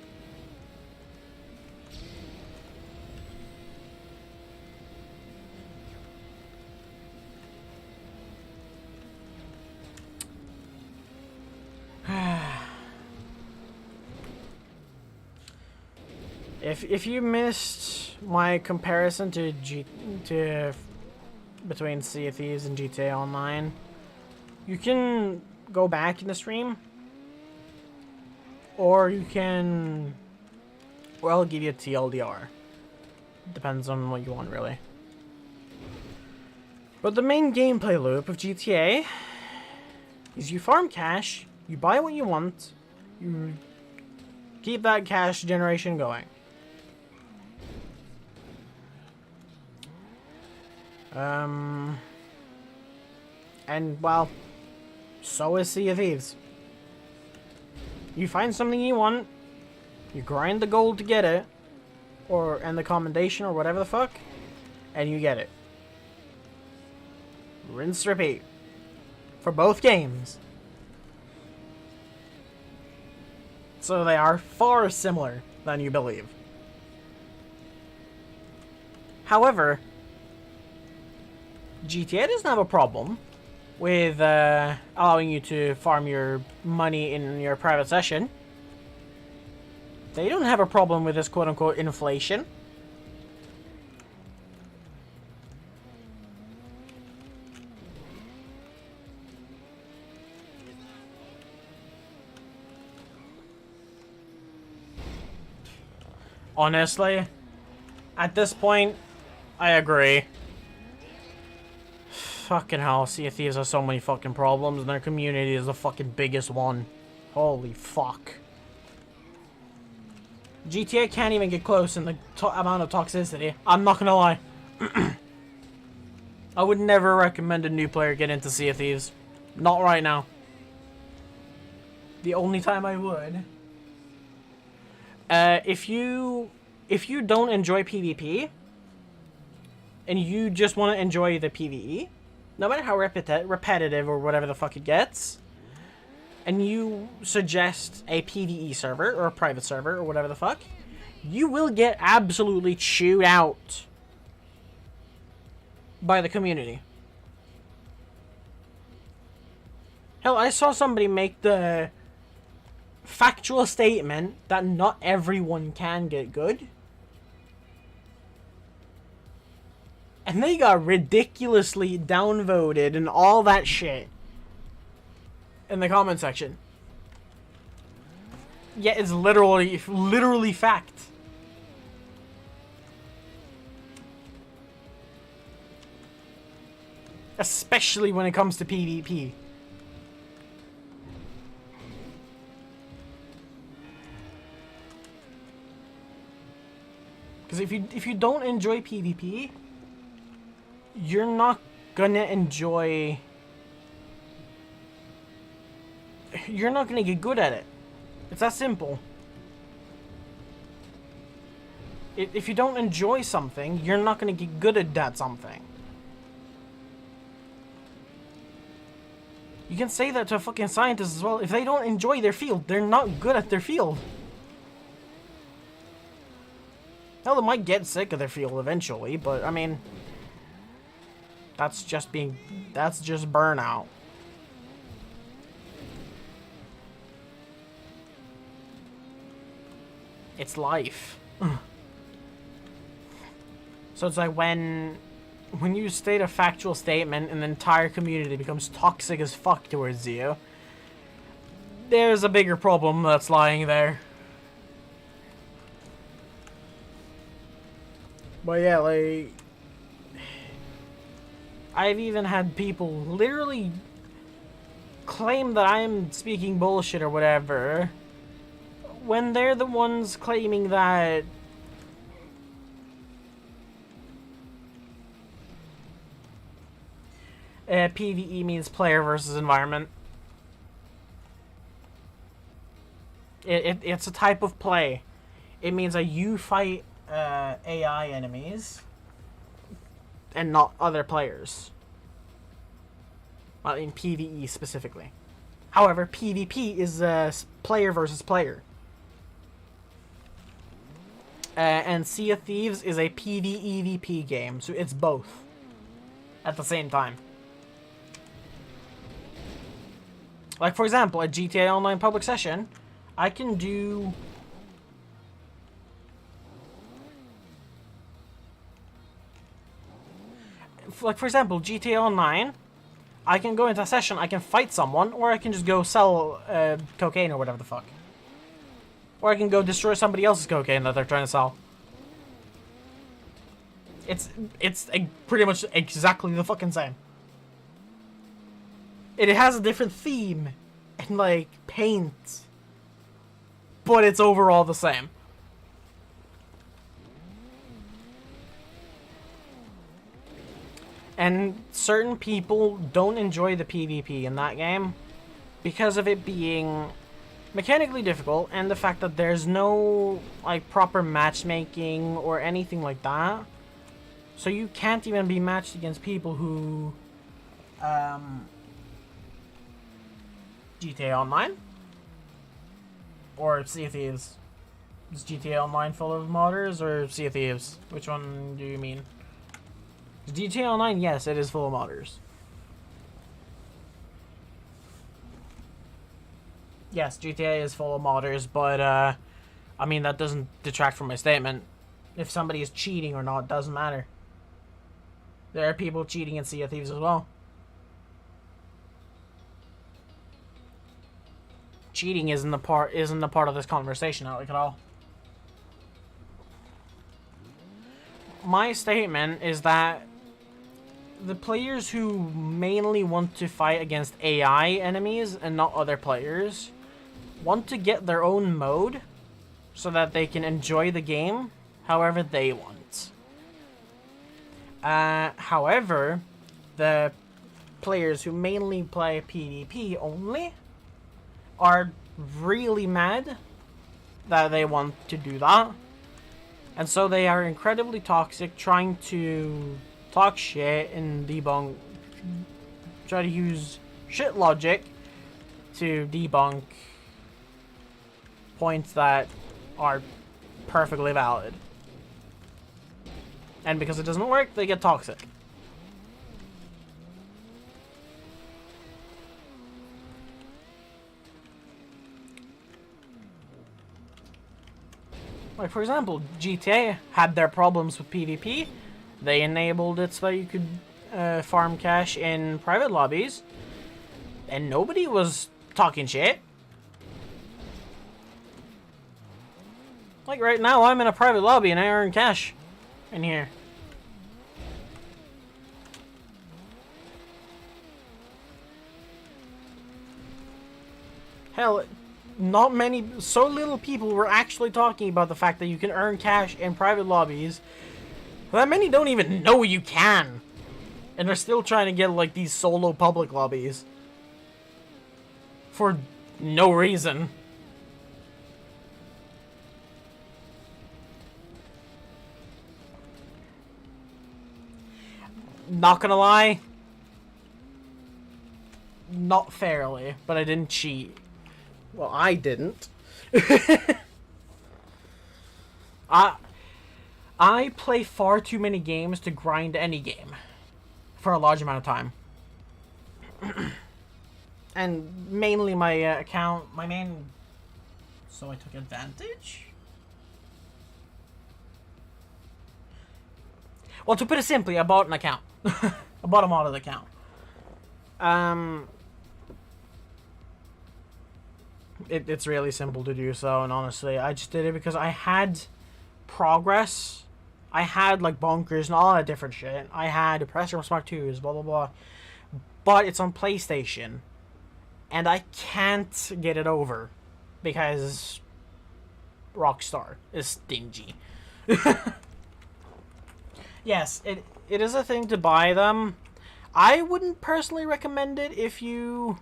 If you missed my comparison to between Sea of Thieves and GTA Online, you can go back in the stream, or you can, well, I'll give you a TLDR. Depends on what you want, really. But the main gameplay loop of GTA is you farm cash, you buy what you want, you keep that cash generation going. And, well, so is Sea of Thieves. You find something you want, you grind the gold to get it, and the commendation or whatever the fuck, and you get it. Rinse, repeat. For both games. So they are far similar than you believe. However, GTA doesn't have a problem with allowing you to farm your money in your private session. They don't have a problem with this quote-unquote inflation. Honestly, at this point, I agree. Fucking hell, Sea of Thieves has so many fucking problems, and their community is the fucking biggest one. Holy fuck. GTA can't even get close in the amount of toxicity. I'm not gonna lie. I would never recommend a new player get into Sea of Thieves. Not right now. The only time I would... if you don't enjoy PvP, and you just want to enjoy the PvE, no matter how repetitive or whatever the fuck it gets, and you suggest a PvE server or a private server or whatever the fuck, you will get absolutely chewed out by the community. Hell, I saw somebody make the factual statement that not everyone can get good. And they got ridiculously downvoted and all that shit in the comment section. Yeah, it's literally fact. Especially when it comes to PvP. Because if you don't enjoy PvP, you're not gonna enjoy... You're not gonna get good at it. It's that simple. If you don't enjoy something, you're not gonna get good at that something. You can say that to a fucking scientist as well. If they don't enjoy their field, they're not good at their field. Hell, they might get sick of their field eventually, but I mean... That's just burnout. It's life. So it's like when you state a factual statement and the entire community becomes toxic as fuck towards you, there's a bigger problem that's lying there. But yeah, like... I've even had people literally claim that I'm speaking bullshit or whatever, when they're the ones claiming that PvE means player versus environment. It's a type of play. It means that you fight AI enemies and not other players. Well, in PvE specifically. However, PvP is player versus player. And Sea of Thieves is a PvEVP game, so it's both at the same time. Like, for example, a GTA Online public session, I can do... Like, for example, GTA Online, I can go into a session, I can fight someone, or I can just go sell cocaine or whatever the fuck. Or I can go destroy somebody else's cocaine that they're trying to sell. It's pretty much exactly the fucking same. It has a different theme and, like, paint. But it's overall the same. And certain people don't enjoy the PvP in that game because of it being mechanically difficult and the fact that there's no, like, proper matchmaking or anything like that. So you can't even be matched against people who GTA Online. Or Sea of Thieves? Is GTA Online full of modders or Sea of Thieves? Which one do you mean? GTA Online, yes, it is full of modders. Yes, GTA is full of modders, but I mean, that doesn't detract from my statement. If somebody is cheating or not, doesn't matter. There are people cheating in Sea of Thieves as well. Cheating isn't a part of this conversation, not like at all. My statement is that the players who mainly want to fight against AI enemies and not other players want to get their own mode so that they can enjoy the game however they want. However, the players who mainly play PvP only are really mad that they want to do that. And so they are incredibly toxic, trying to talk shit and debunk, try to use shit logic to debunk points that are perfectly valid. And because it doesn't work, they get toxic. Like, for example, GTA had their problems with PvP. They enabled it so that you could farm cash in private lobbies. And nobody was talking shit. Like, right now, I'm in a private lobby and I earn cash in here. Hell, not many, so little people were actually talking about the fact that you can earn cash in private lobbies. That many don't even know you can. And they're still trying to get, like, these solo public lobbies. For no reason. Not gonna lie. Not fairly, but I didn't cheat. Well, I didn't. I play far too many games to grind any game for a large amount of time. And mainly my account, my main... So I took advantage? Well, to put it simply, I bought an account. I bought a modded account. It's really simple to do so, and honestly, I just did it because I had progress. I had, like, bunkers and all that different shit. I had Pressure Mark 2s, blah, blah, blah. But it's on PlayStation. And I can't get it over. Because Rockstar is stingy. Yes, it is a thing to buy them. I wouldn't personally recommend it if you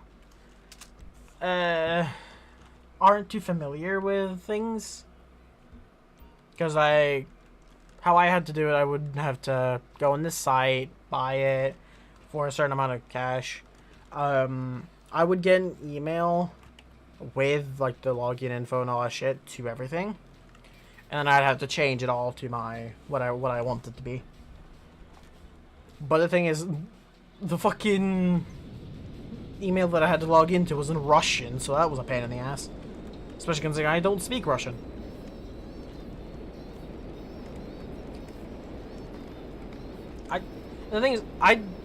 aren't too familiar with things. Because how I had to do it, I would have to go on this site, buy it for a certain amount of cash. I would get an email with, like, the login info and all that shit to everything. And then I'd have to change it all to my what I want it to be. But the thing is, the fucking email that I had to log into was in Russian, so that was a pain in the ass. Especially considering I don't speak Russian. The thing is,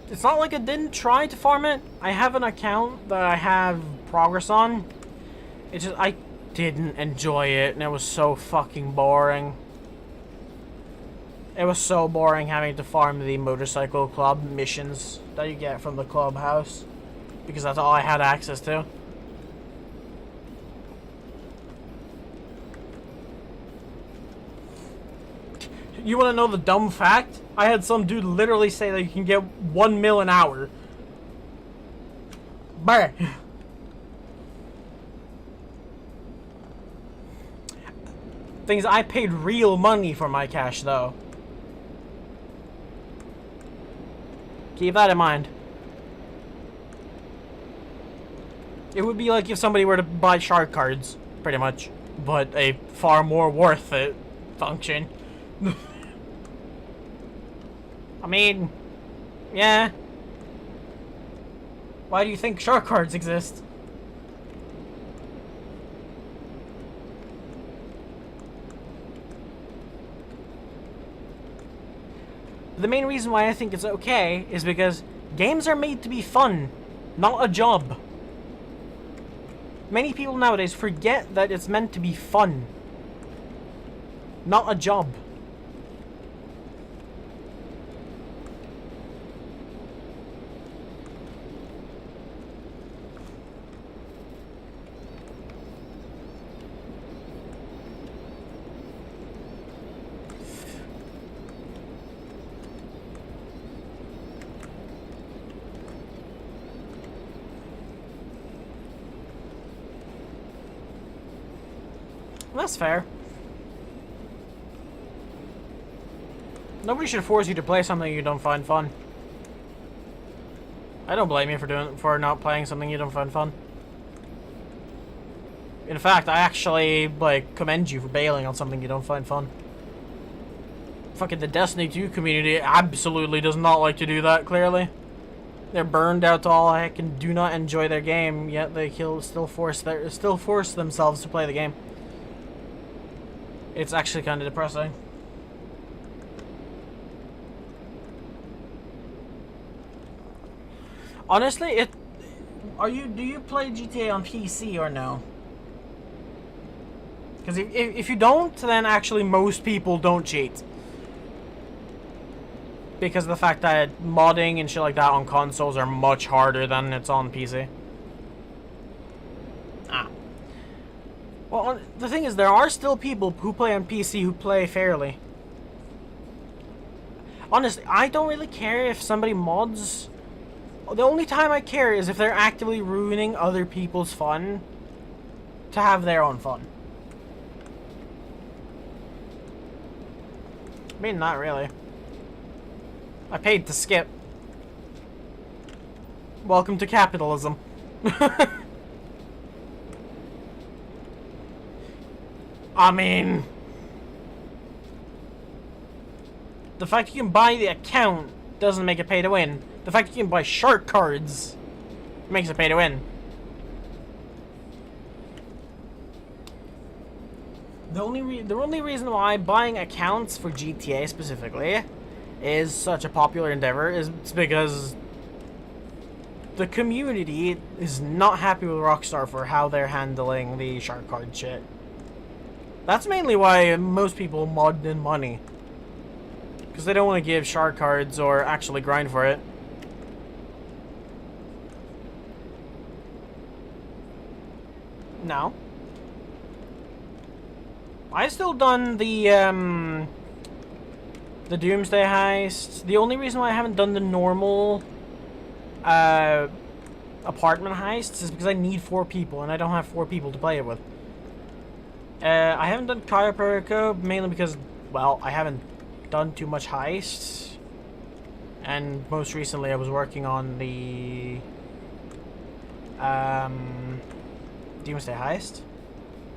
it's not like I didn't try to farm it. I have an account that I have progress on. It's just, I didn't enjoy it, and it was so fucking boring. It was so boring having to farm the motorcycle club missions that you get from the clubhouse. Because that's all I had access to. You want to know the dumb fact? I had some dude literally say that you can get 1 mil an hour. Bruh. Things I paid real money for my cash, though. Keep that in mind. It would be like if somebody were to buy shark cards, pretty much. but a far more worth it function. I mean, yeah. Why do you think shark cards exist? The main reason why I think it's okay is because games are made to be fun, not a job. Many people nowadays forget that it's meant to be fun, not a job. That's fair. Nobody should force you to play something you don't find fun. I don't blame you for not playing something you don't find fun. In fact, I actually, like, commend you for bailing on something you don't find fun. Fucking the Destiny 2 community absolutely does not like to do that, clearly. They're burned out to all heck and do not enjoy their game, yet they still force themselves to play the game. It's actually kind of depressing. Honestly, do you play GTA on PC or no? Because if you don't, then actually most people don't cheat. Because of the fact that modding and shit like that on consoles are much harder than it's on PC. Well, the thing is, there are still people who play on PC who play fairly. Honestly, I don't really care if somebody mods. The only time I care is if they're actively ruining other people's fun to have their own fun. I mean, not really. I paid to skip. Welcome to capitalism. I mean, the fact you can buy the account doesn't make it pay to win. The fact you can buy shark cards makes it pay to win. The only reason why buying accounts for GTA specifically is such a popular endeavor is because the community is not happy with Rockstar for how they're handling the shark card shit. That's mainly why most people mod in money. Because they don't want to give shark cards or actually grind for it. No. I've still done the Doomsday Heist. The only reason why I haven't done the normal apartment heists is because I need 4 people, and I don't have 4 people to play it with. I haven't done Chiropractor mainly because, well, I haven't done too much heists. And most recently I was working on the Doomsday Heist.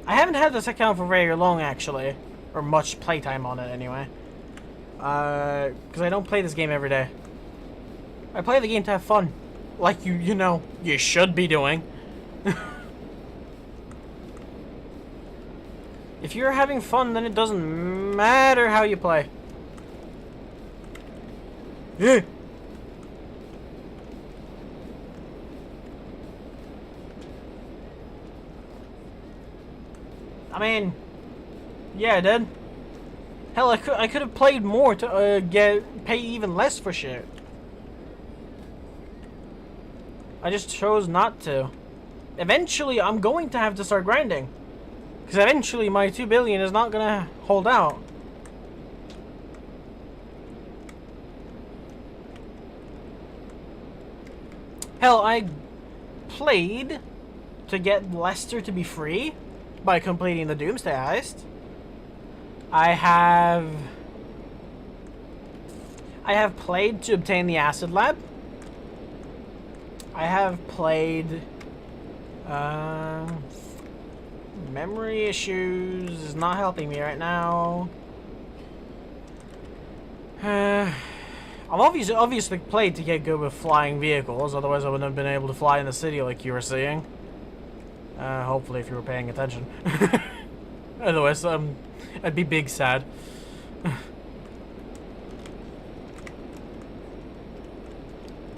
I haven't had this account for very long, actually. Or much playtime on it, anyway. Because I don't play this game every day. I play the game to have fun. Like you know, you should be doing. If you're having fun, then it doesn't matter how you play. Yeah. I mean, yeah, I did. Hell, I could have played more to pay even less for shit. I just chose not to. Eventually, I'm going to have to start grinding. Because eventually my 2 billion is not gonna hold out. Hell, I played to get Lester to be free by completing the Doomsday Heist. I have played to obtain the Acid Lab. I have played Memory issues is not helping me right now. I've obviously played to get good with flying vehicles, otherwise I wouldn't have been able to fly in the city like you were seeing. Hopefully if you were paying attention. Otherwise, I'd be big sad.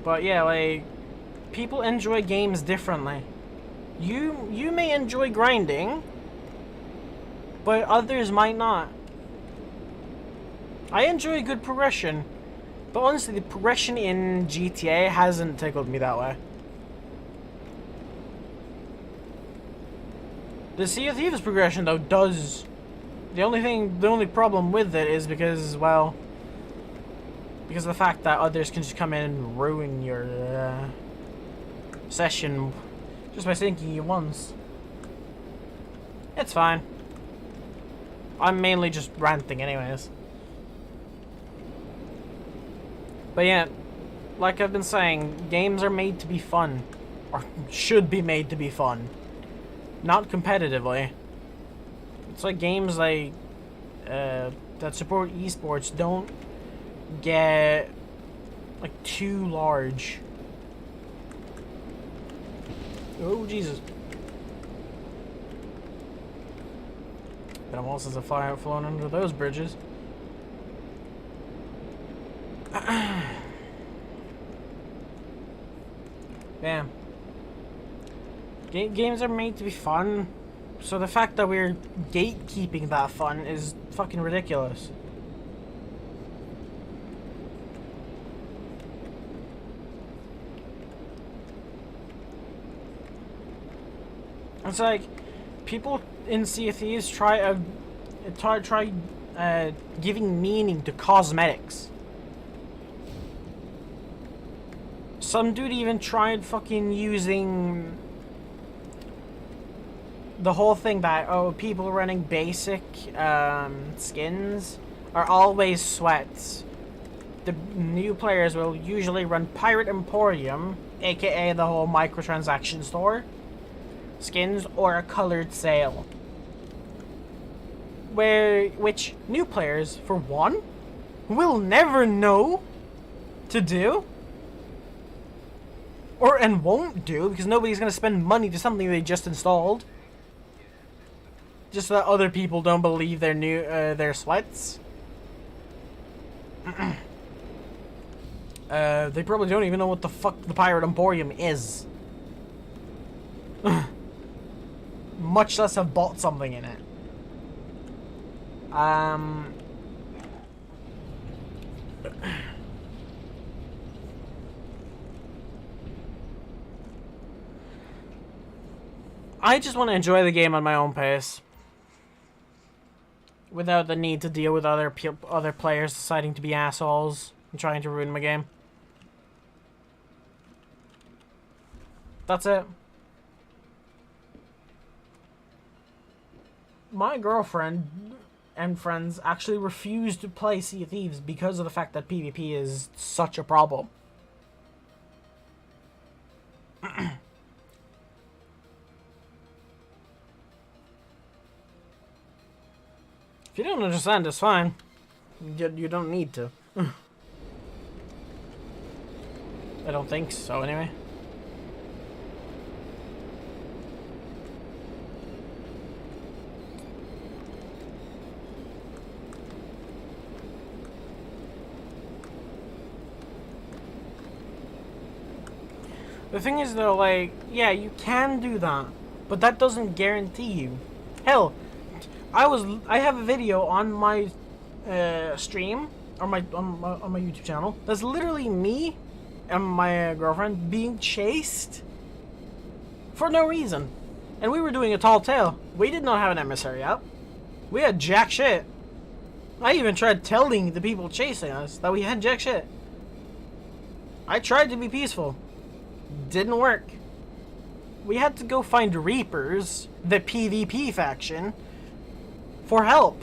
But yeah, like, people enjoy games differently. You may enjoy grinding, but others might not. I enjoy good progression, but honestly, the progression in GTA hasn't tickled me that way. The Sea of Thieves progression, though, does. The only problem with it is because, well, because of the fact that others can just come in and ruin your session just by thinking you once. It's fine. I'm mainly just ranting anyways. But yeah, like I've been saying, games are made to be fun. Or should be made to be fun. Not competitively. It's like games like that support esports don't get like too large. Oh Jesus! But I'm also a fire flown under those bridges. Damn. Games are made to be fun, so the fact that we're gatekeeping that fun is fucking ridiculous. It's like people in Sea of Thieves try giving meaning to cosmetics. Some dude even tried fucking using the whole thing that, oh, people running basic skins are always sweats. The new players will usually run Pirate Emporium, aka the whole microtransaction store, skins, or a colored sale. Which new players, for one, will never know to do. And won't do, because nobody's going to spend money to something they just installed. Just so that other people don't believe their new, their sweats. They probably don't even know what the fuck the Pirate Emporium is. Much less have bought something in it. I just want to enjoy the game on my own pace, without the need to deal with other players deciding to be assholes and trying to ruin my game. That's it. My girlfriend and friends actually refuse to play Sea of Thieves because of the fact that PvP is such a problem. If you don't understand, it's fine. You don't need to. I don't think so, anyway. The thing is, though, like, yeah, you can do that, but that doesn't guarantee you. Hell, I have a video on my stream on my YouTube channel that's literally me and my girlfriend being chased for no reason, and we were doing a tall tale. We did not have an emissary out. We had jack shit. I even tried telling the people chasing us that we had jack shit. I tried to be peaceful. Didn't work. We had to go find Reapers, the PvP faction, for help.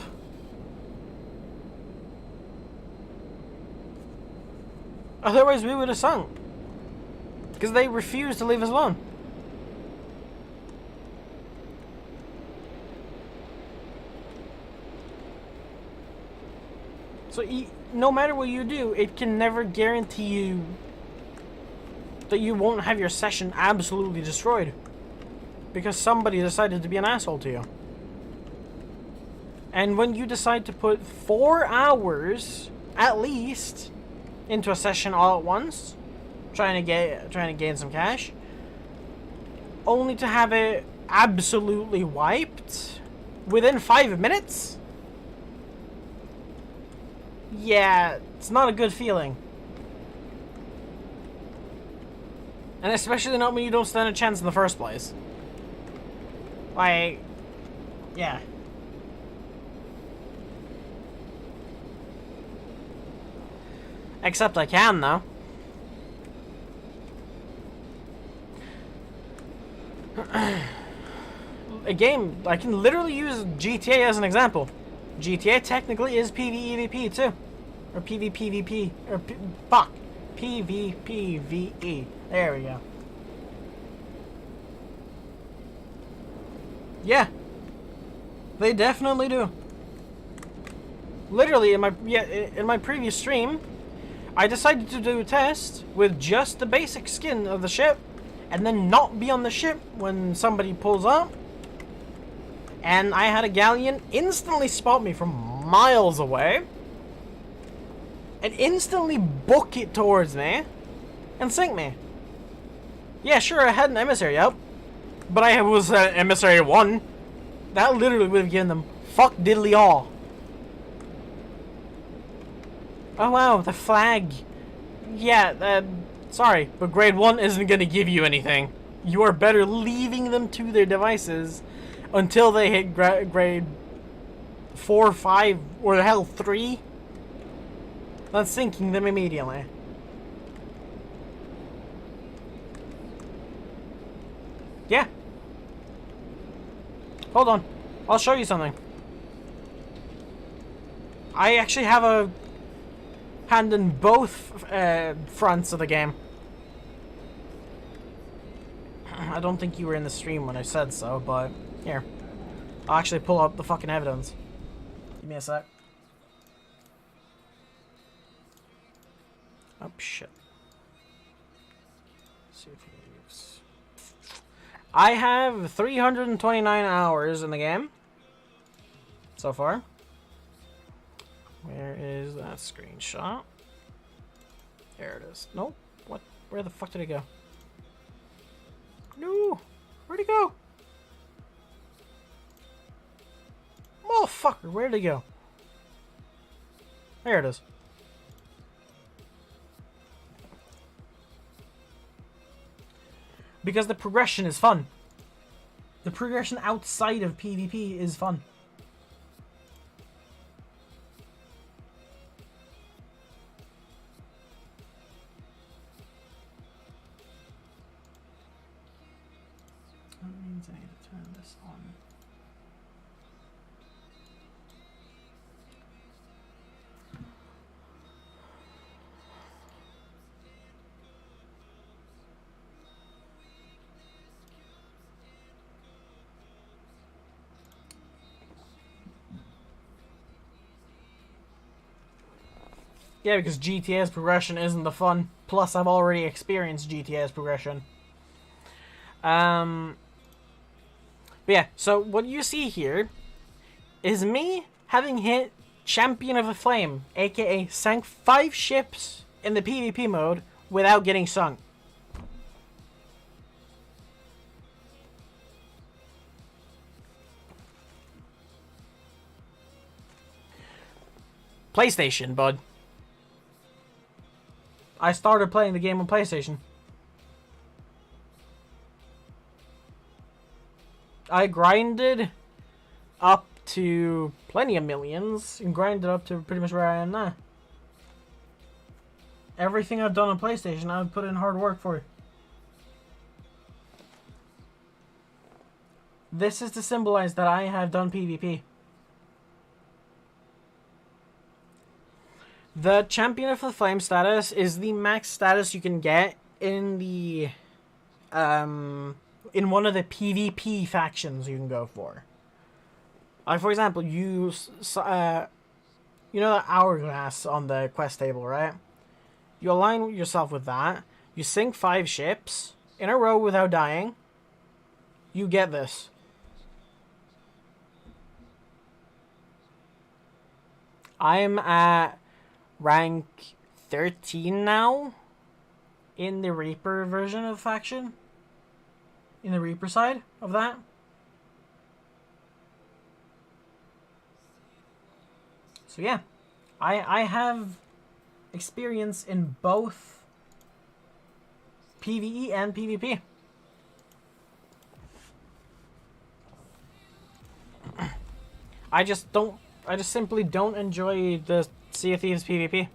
Otherwise we would have sunk. Because they refused to leave us alone. So no matter what you do, it can never guarantee you that you won't have your session absolutely destroyed. Because somebody decided to be an asshole to you. And when you decide to put 4 hours, at least, into a session all at once, trying to gain some cash, only to have it absolutely wiped within 5 minutes? Yeah, it's not a good feeling. And especially not when you don't stand a chance in the first place. Like, yeah. Except I can, though. A game, I can literally use GTA as an example. GTA technically is PvEVP too. Or PvPvP. Or fuck. PvPvE. There we go. Yeah. They definitely do. Literally, in my previous stream, I decided to do a test with just the basic skin of the ship, and then not be on the ship when somebody pulls up. And I had a galleon instantly spot me from miles away, and instantly book it towards me, and sink me. Yeah, sure, I had an emissary up, but I was emissary 1. That literally would have given them fuck diddly all. Oh wow, the flag. Yeah, sorry, but grade 1 isn't gonna give you anything. You are better leaving them to their devices until they hit grade 4, 5, or the hell 3. Than sinking them immediately. Yeah. Hold on. I'll show you something. I actually have a hand in both fronts of the game. I don't think you were in the stream when I said so, but here. I'll actually pull up the fucking evidence. Give me a sec. Oh, shit. Let's see if he leaves. I have 329 hours in the game so far. Where is that screenshot? There it is. Nope. What? Where the fuck did it go? No! Where'd it go? Motherfucker, where'd it go? There it is. Because the progression is fun. The progression outside of PvP is fun. That means I need to turn this on. Yeah, because GTA's progression isn't the fun. Plus, I've already experienced GTA's progression. But yeah, so what you see here is me having hit Champion of the Flame, aka sank 5 ships in the PvP mode without getting sunk. PlayStation, bud. I started playing the game on PlayStation. I grinded up to plenty of millions and grinded up to pretty much where I am now. Everything I've done on PlayStation, I've put in hard work for. This is to symbolize that I have done PvP. The Champion of the Flame status is the max status you can get in the in one of the PvP factions you can go for. For example, You know that hourglass on the quest table, right? You align yourself with that. You sink 5 ships in a row without dying. You get this. I'm at rank 13 now in the Reaper version of faction. In the Reaper side of that. So yeah, I have experience in both PvE and PvP. I just simply don't enjoy the Sea of Thieves PvP.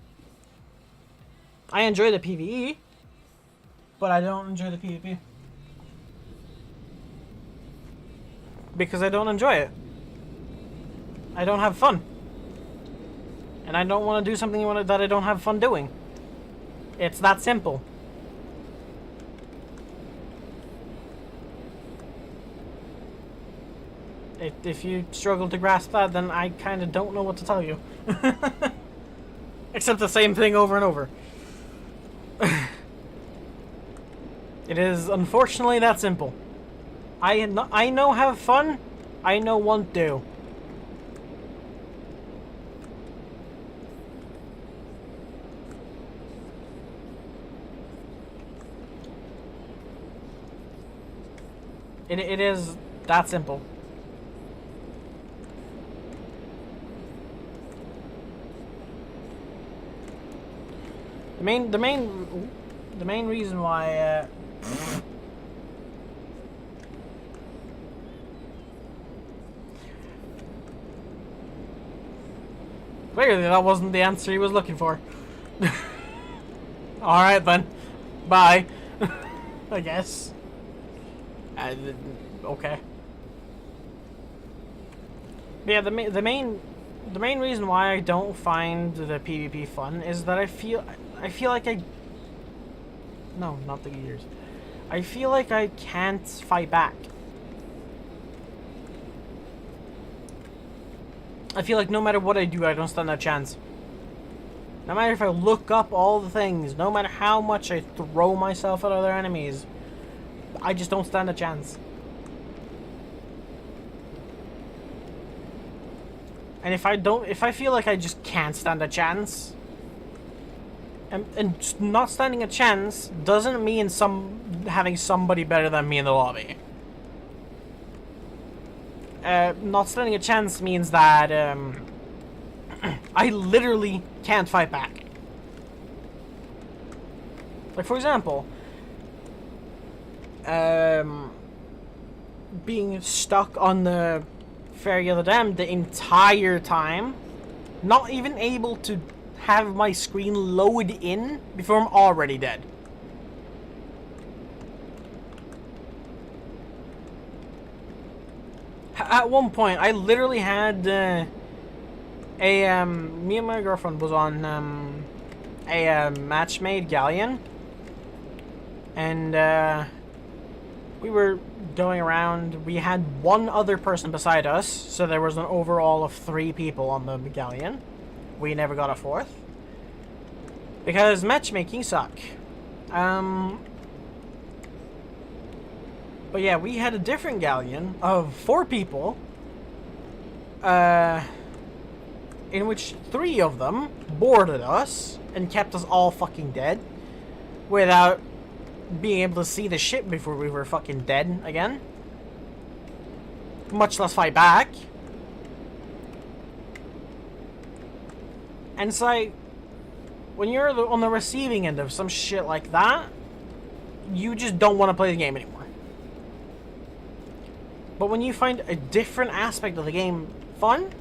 I enjoy the PvE, but I don't enjoy the PvP. Because I don't enjoy it. I don't have fun. And I don't want to do something that I don't have fun doing. It's that simple. If you struggle to grasp that, then I kind of don't know what to tell you. Except the same thing over and over. It is unfortunately that simple. I know have fun. I know want to. It is that simple. The main reason why clearly that wasn't the answer he was looking for. All right then, bye. I guess. Okay. But yeah, the main reason why I don't find the PvP fun is that I feel like no, not the gears. I feel like I can't fight back. I feel like no matter what I do, I don't stand a chance. No matter if I look up all the things, no matter how much I throw myself at other enemies, I just don't stand a chance. And if I feel like I just can't stand a chance, and not standing a chance doesn't mean having somebody better than me in the lobby. Not standing a chance means that I literally can't fight back. Like, for example, being stuck on the Ferry of the Damned the entire time, not even able to have my screen load in before I'm already dead. At one point, I literally had me and my girlfriend was on a match-made galleon, and we were going around. We had one other person beside us, so there was an overall of 3 people on the galleon. We never got a 4th because matchmaking suck. But yeah, we had a different galleon of 4 people, in which 3 of them boarded us and kept us all fucking dead without being able to see the ship before we were fucking dead again. Much less fight back. And it's like, when you're on the receiving end of some shit like that, you just don't want to play the game anymore. But when you find a different aspect of the game fun,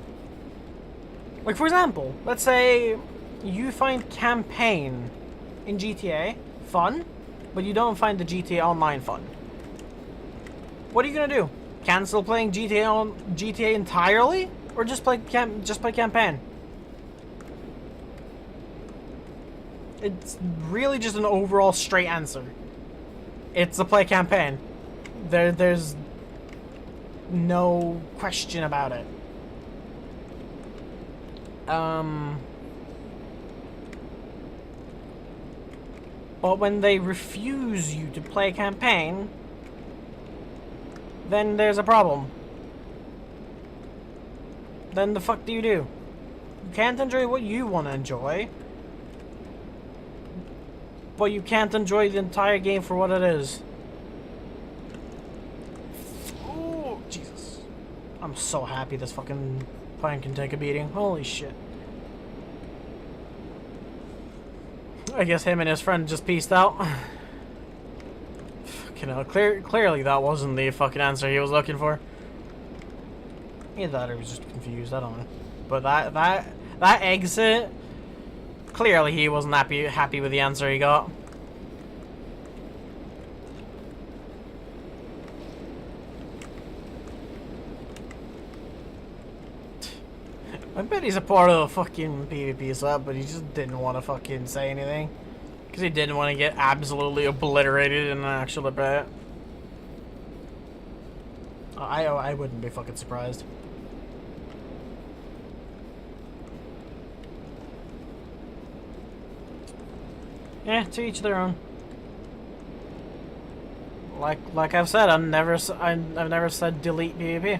like for example, let's say you find campaign in GTA fun, but you don't find the GTA Online fun. What are you gonna do? Cancel playing GTA entirely, or just play campaign? It's really just an overall straight answer. It's a play campaign. There's no question about it. But when they refuse you to play campaign, then there's a problem. Then the fuck do? You can't enjoy what you want to enjoy, but you can't enjoy the entire game for what it is. Oh, Jesus. I'm so happy this fucking plane can take a beating. Holy shit. I guess him and his friend just peaced out. Fucking hell. Clearly that wasn't the fucking answer he was looking for. Either that or he was just confused, I don't know. But that exit, clearly he wasn't happy with the answer he got. I bet he's a part of the fucking PvP setup, but he just didn't want to fucking say anything. Because he didn't want to get absolutely obliterated in an actual debate. I wouldn't be fucking surprised. Yeah, to each their own. Like I've said, I've never said delete PvP.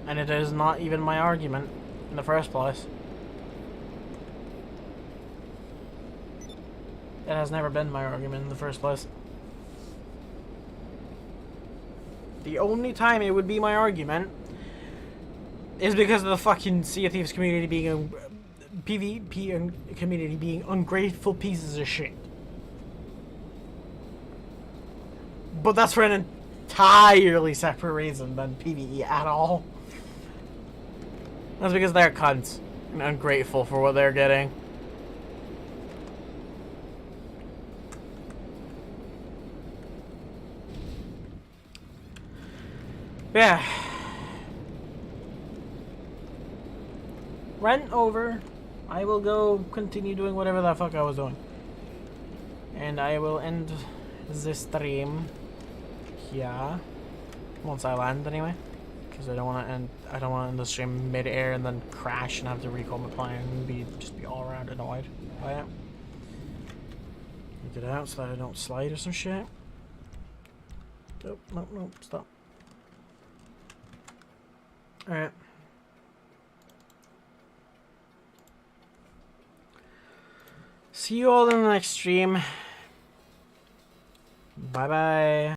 And it is not even my argument in the first place. It has never been my argument in the first place. The only time it would be my argument is because of the fucking Sea of Thieves community being PvP community being ungrateful pieces of shit. But that's for an entirely separate reason than PvE at all. That's because they're cunts and ungrateful for what they're getting. Yeah. Rent over. I will go continue doing whatever the fuck I was doing. And I will end the stream here. Once I land anyway. Because I don't want to end the stream mid-air and then crash and have to recall my plane and just be all around annoyed by it. Get out so that I don't slide or some shit. Oh, no, stop. Alright. See you all in the next stream. Bye bye.